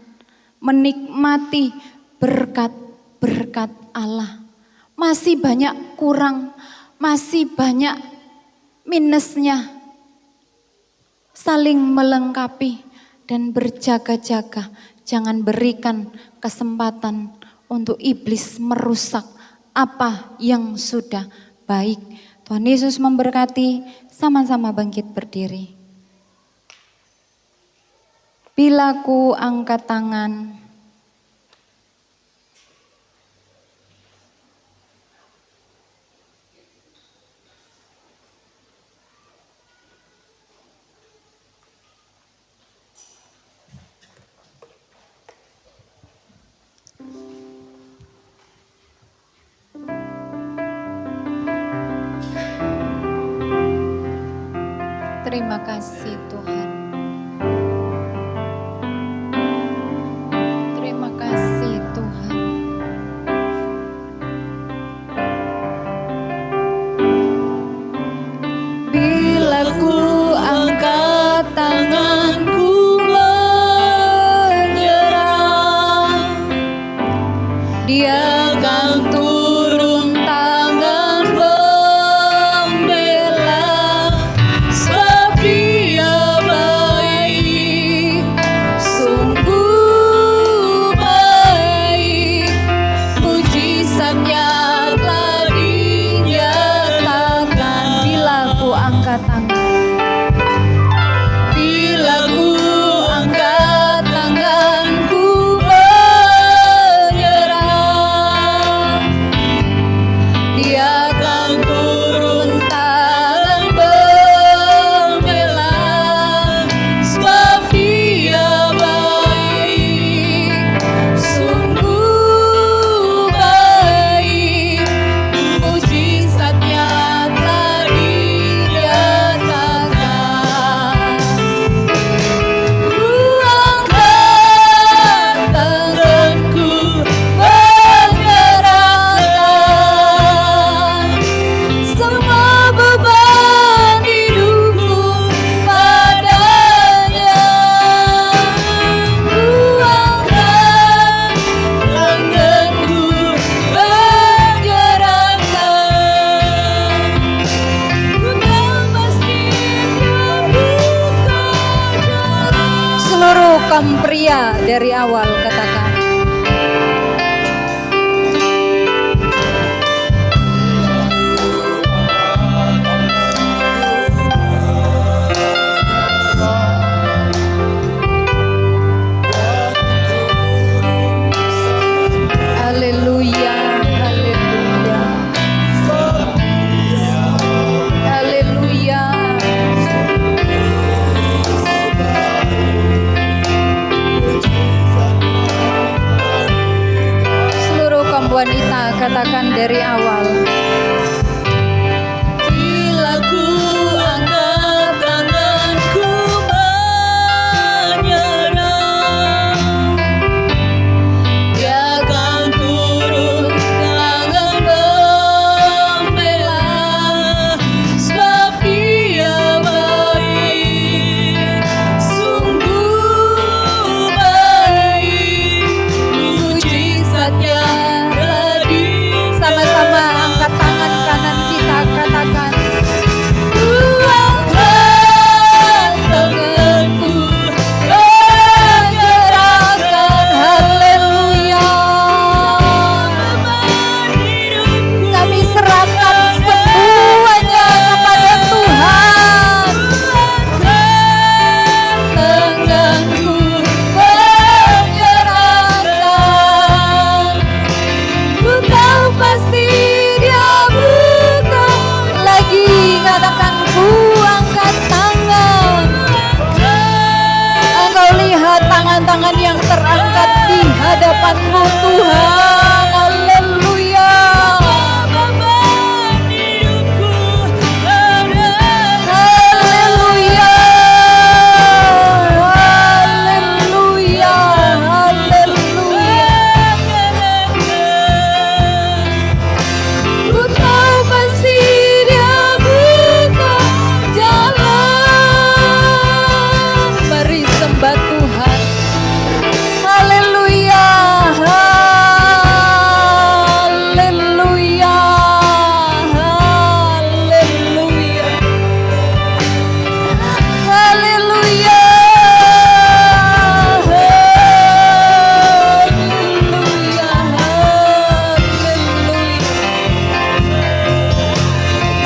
menikmati berkat-berkat Allah. Masih banyak kurang, masih banyak minusnya. Saling melengkapi dan berjaga-jaga. Jangan berikan kesempatan untuk iblis merusak apa yang sudah baik. Tuhan Yesus memberkati, sama-sama bangkit berdiri. Bila ku angkat tangan, terima kasih Tuhan. Terima kasih Tuhan. Bila ku angkat tanganku menyerah, Dia akan turun tangan membela. Sebab Dia baik, sungguh baik. Mujizatnya telah dinyatakan. Bila ku angkat tangan, bila ku angkat tanganku menyerah, Dia akan turun tangan membela. Sebab Dia baik, sungguh baik. Mujizatnya telah dinyatakan. Ku angkat tanganku menyerahkan semua beban hidupku padanya. Ku angkat tanganku menyerahkan. Ku tahu pasti Dia buka jalan. Seluruh kaum pria dari awal katakan. Haleluya, haleluya. wanita, katakan dari awal. Bila ku angkat tanganku menyerah, Dia akan turun tangan membela, sebab Dia baik, sungguh baik, mujizatnya Sama-sama angkat tangan kanan kita, katakan. ku angkat tanganku menyerahkan Haleluya. beban hidupku. Kami serahkan semuanya kepada Tuhan. Tanganku menyerahkan, Ku tahu pasti Dia bukan. Lagi katakan, ku angkat tangan. Engkau lihat tangan-tangan yang terangkat di hadapanmu Tuhan. Haleluya. beban hidupku ada. Haleluya. Haleluya. Haleluya. Ku tahu pasti Dia buka jalan. Mari sembah Tuhan. Haleluya. Haleluya. Haleluya. Haleluya. Haleluya. Haleluya.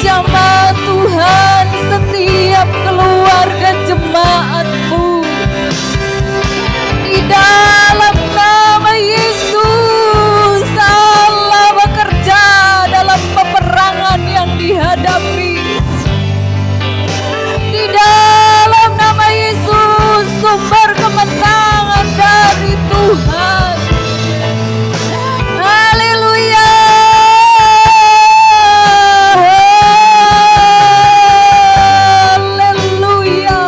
Jamaat Tuhan, setiap keluarga jemaat-Mu, di dalam nama Yesus, Allah bekerja dalam peperangan yang dihadapi. Di dalam nama Yesus, sumber kemenangan dari Tuhan. Haleluya. Haleluya. Haleluya.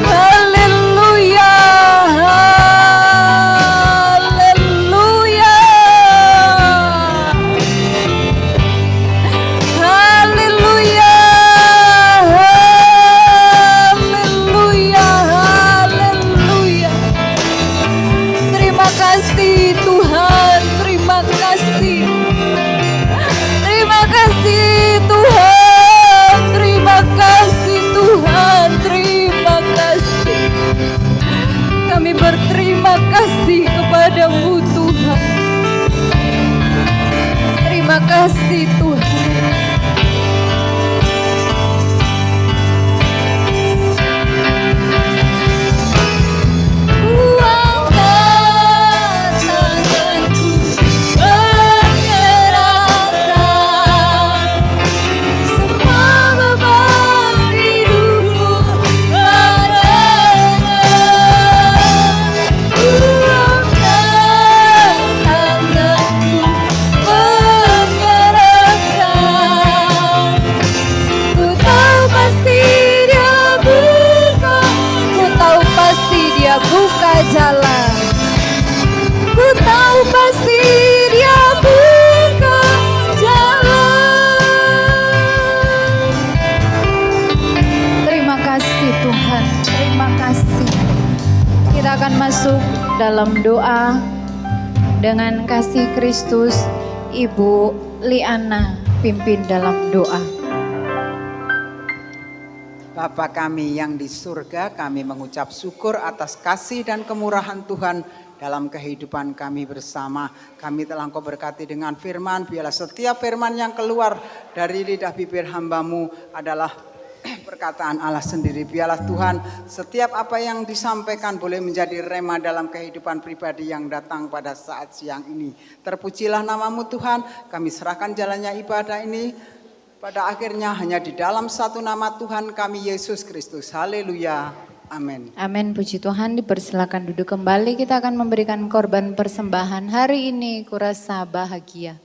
Haleluya. Haleluya. Haleluya. Haleluya. Haleluya. Terima kasih Tuhan, terima kasih. Terima kasih Tuhan, terima kasih Tuhan, terima kasih. Kami berterima kasih kepadamu Tuhan. Terima kasih Tuhan. Ku angkat tanganku menyerahkan, semua beban hidupku padanya. Ku angkat tanganku menyerahkan, ku tahu pasti Dia buka. Ku tahu pasti Dia buka jalan. Ku tahu pasti Dia buka jalan. Terima kasih Tuhan, terima kasih. Kita akan masuk dalam doa dengan kasih Kristus. Ibu Liana pimpin dalam doa. Bapa kami yang di surga, kami mengucap syukur atas kasih dan kemurahan Tuhan dalam kehidupan kami bersama. Kami telah Engkau berkati dengan firman, biarlah setiap firman yang keluar dari lidah bibir hamba-Mu adalah perkataan Allah sendiri. Biarlah Tuhan, setiap apa yang disampaikan boleh menjadi rema dalam kehidupan pribadi yang datang pada saat siang ini. Terpujilah nama-Mu Tuhan, kami serahkan jalannya ibadah ini. Pada akhirnya hanya di dalam satu nama Tuhan kami Yesus Kristus. Haleluya. Amin. Amin, puji Tuhan. Dipersilakan duduk kembali. Kita akan memberikan korban persembahan hari ini. Kurasa bahagia.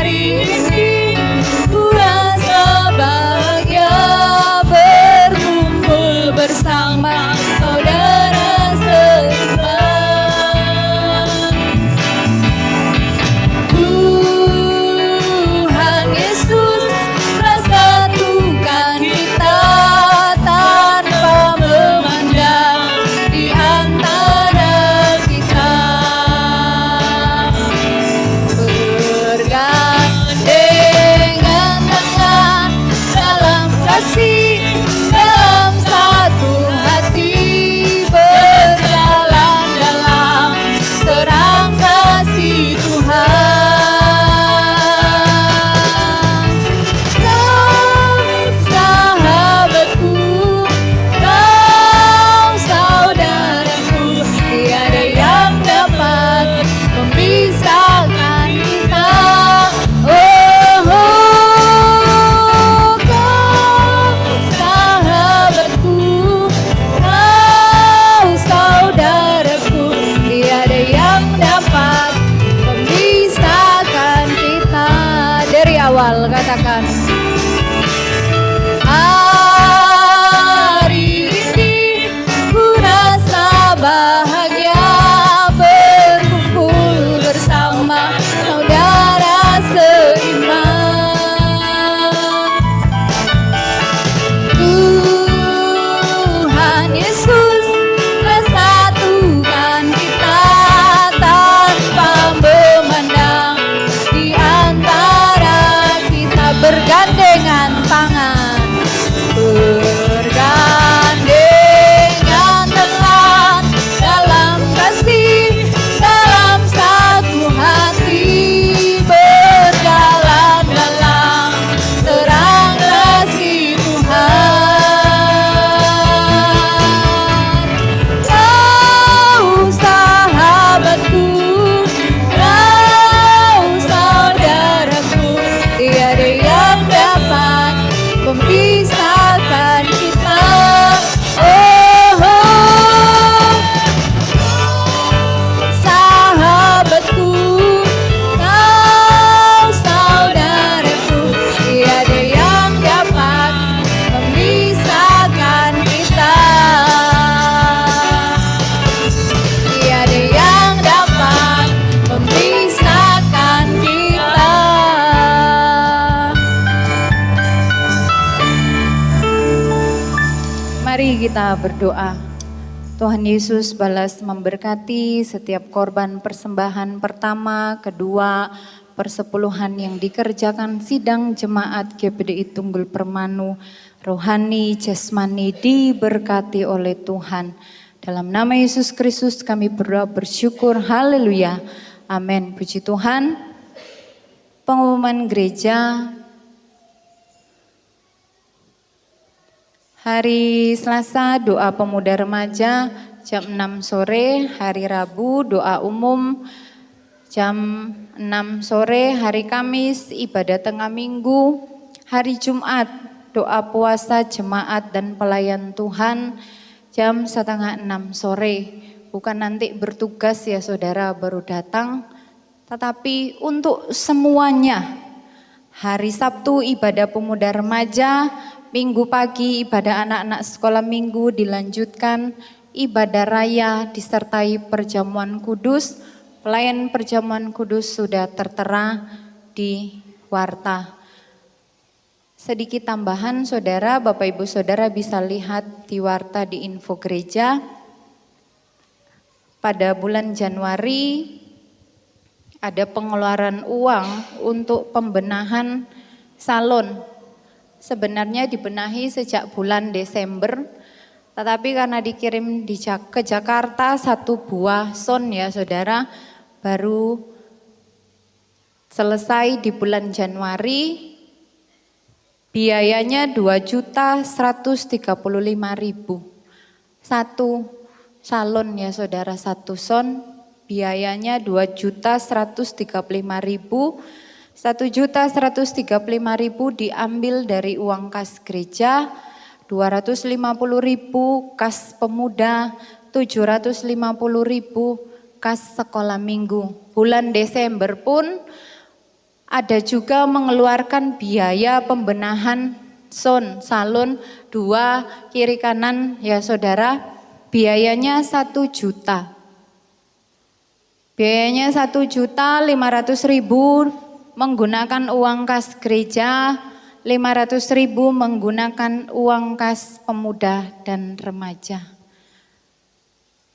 Hari ini ku rasa bahagia berkumpul bersama saudara seiman. Tuhan Yesus persatukan kita tanpa memandang di antara kita. Bergandengan tangan dalam kasih, dalam satu hati, berjalan dalam terang kasih Tuhan. Kau sahabatku, kau saudaraku, tiada yang dapat memisahkan kita. Oh, kau sahabatku, kau saudaraku, tiada yang dapat memisahkan kita. Dari awal katakan. Hari ini ku rasa bahagia berkumpul bersama saudara seiman. Tuhan Yesus persatukan kita tanpa memandang di antara kita. Bergandengan tangan, bergandengan tangan dalam kasih, dalam satu hati, berjalan dalam terang kasih Tuhan. Kau sahabatku, kau saudaraku, tiada yang dapat memisahkan kita. Oh, sahabatku, kau saudaraku, tiada yang dapat memisahkan kita. Tiada yang dapat memisahkan kita. Mari kita berdoa. Tuhan Yesus balas memberkati setiap korban persembahan pertama, kedua, persepuluhan yang dikerjakan sidang jemaat GPDI Tunggul Permanu, rohani, jasmani diberkati oleh Tuhan. Dalam nama Yesus Kristus kami berdoa bersyukur, haleluya, amin. Puji Tuhan. Pengumuman gereja hari Selasa doa pemuda remaja jam 6 sore, hari Rabu doa umum jam 6 sore, hari Kamis ibadah tengah minggu, hari Jumat doa puasa jemaat dan pelayan Tuhan jam 5:30 sore. Bukan nanti bertugas ya saudara baru datang, tetapi untuk semuanya. Hari Sabtu ibadah pemuda remaja, Minggu pagi ibadah anak-anak sekolah minggu dilanjutkan, ibadah raya disertai perjamuan kudus. Pelayan perjamuan kudus sudah tertera di warta. Sedikit tambahan saudara, Bapak Ibu Saudara bisa lihat di warta di info gereja. Pada bulan Januari ada pengeluaran uang untuk pembenahan salon. Sebenarnya dibenahi sejak bulan Desember, tetapi karena dikirim ke Jakarta 1 buah son ya saudara, baru selesai di bulan Januari. Biayanya 2.135.000. Satu salon ya saudara, satu son biayanya 2.135.000. 1.135.000 diambil dari uang kas gereja, 250.000 kas pemuda, 750.000 kas sekolah minggu. Bulan Desember pun ada juga mengeluarkan biaya pembenahan salon 2 kiri kanan ya saudara, biayanya 1 juta. Biayanya 1.500.000 menggunakan uang kas gereja, 500.000 menggunakan uang kas pemuda dan remaja.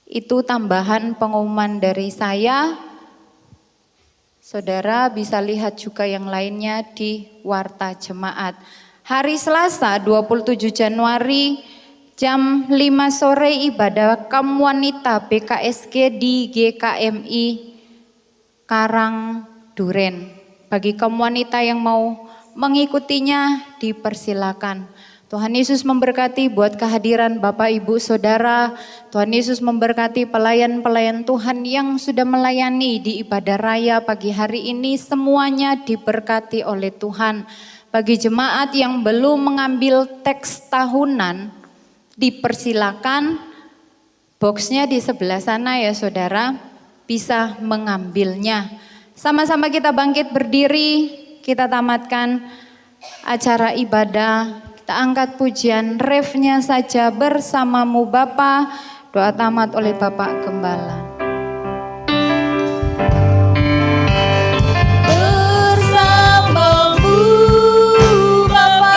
Itu tambahan pengumuman dari saya. Saudara bisa lihat juga yang lainnya di Warta Jemaat. Hari Selasa 27 Januari jam 5 sore ibadah Kaum Wanita BKSG di GKMI Karang Duren. Bagi kaum wanita yang mau mengikutinya dipersilakan. Tuhan Yesus memberkati buat kehadiran Bapak Ibu Saudara. Tuhan Yesus memberkati pelayan-pelayan Tuhan yang sudah melayani di ibadah raya pagi hari ini. Semuanya diberkati oleh Tuhan. Bagi jemaat yang belum mengambil teks tahunan, dipersilakan. Boxnya di sebelah sana ya saudara, bisa mengambilnya. Sama-sama kita bangkit berdiri, kita tamatkan acara ibadah. Kita angkat pujian refnya saja bersamamu Bapa, doa tamat oleh Bapak Gembala. Bersamamu Bapa,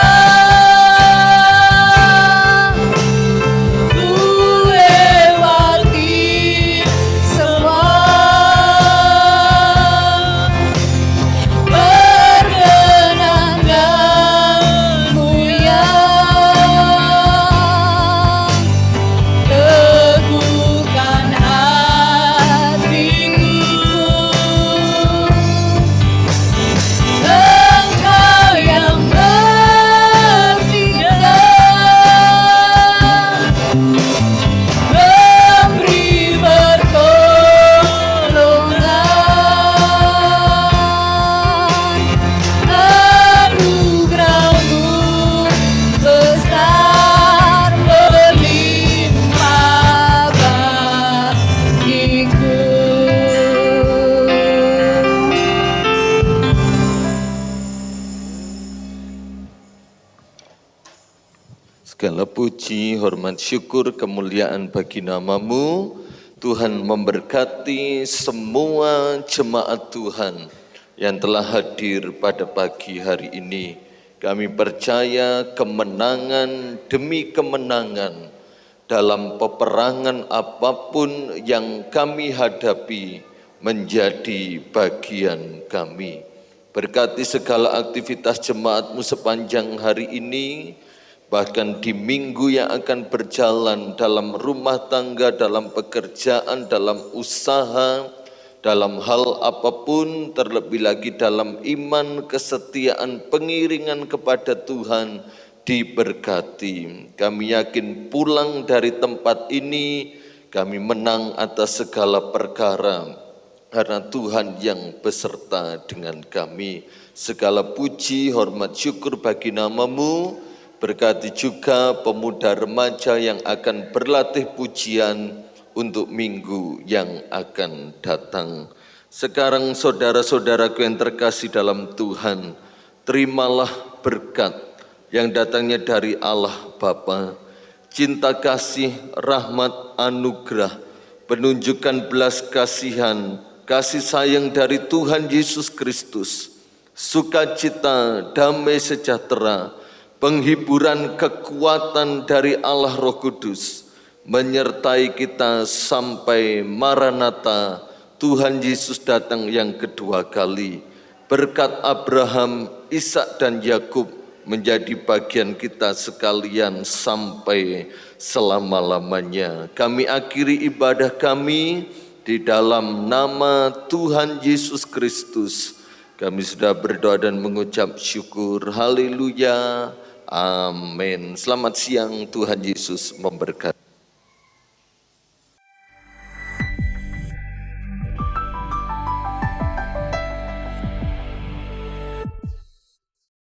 ku lewati semua perkenanmu ya, teguhkan hatiku. Engkau yang bertindak, memberi pertolongan, anugerah-Mu besar berlimpah bagiku. Segala puji, hormat, syukur, kemuliaan bagi nama-Mu. Tuhan memberkati semua jemaat Tuhan yang telah hadir pada pagi hari ini. Kami percaya kemenangan demi kemenangan dalam peperangan apapun yang kami hadapi menjadi bagian kami. Berkati segala aktivitas jemaat-Mu sepanjang hari ini, bahkan di minggu yang akan berjalan dalam rumah tangga, dalam pekerjaan, dalam usaha, dalam hal apapun, terlebih lagi dalam iman, kesetiaan, pengiringan kepada Tuhan diberkati. Kami yakin pulang dari tempat ini, kami menang atas segala perkara, karena Tuhan yang beserta dengan kami. Segala puji, hormat, syukur bagi nama-Mu. Berkati juga pemuda remaja yang akan berlatih pujian untuk minggu yang akan datang. Sekarang saudara-saudaraku yang terkasih dalam Tuhan, terimalah berkat yang datangnya dari Allah Bapa, cinta kasih, rahmat, anugerah, penunjukan belas kasihan, kasih sayang dari Tuhan Yesus Kristus, sukacita, damai sejahtera, penghiburan, kekuatan dari Allah Roh Kudus menyertai kita sampai Maranatha, Tuhan Yesus datang yang kedua kali. Berkat Abraham, Ishak dan Yakub menjadi bagian kita sekalian sampai selama-lamanya. Kami akhiri ibadah kami di dalam nama Tuhan Yesus Kristus. Kami sudah berdoa dan mengucap syukur. Haleluya. Amin. Selamat siang, Tuhan Yesus memberkati.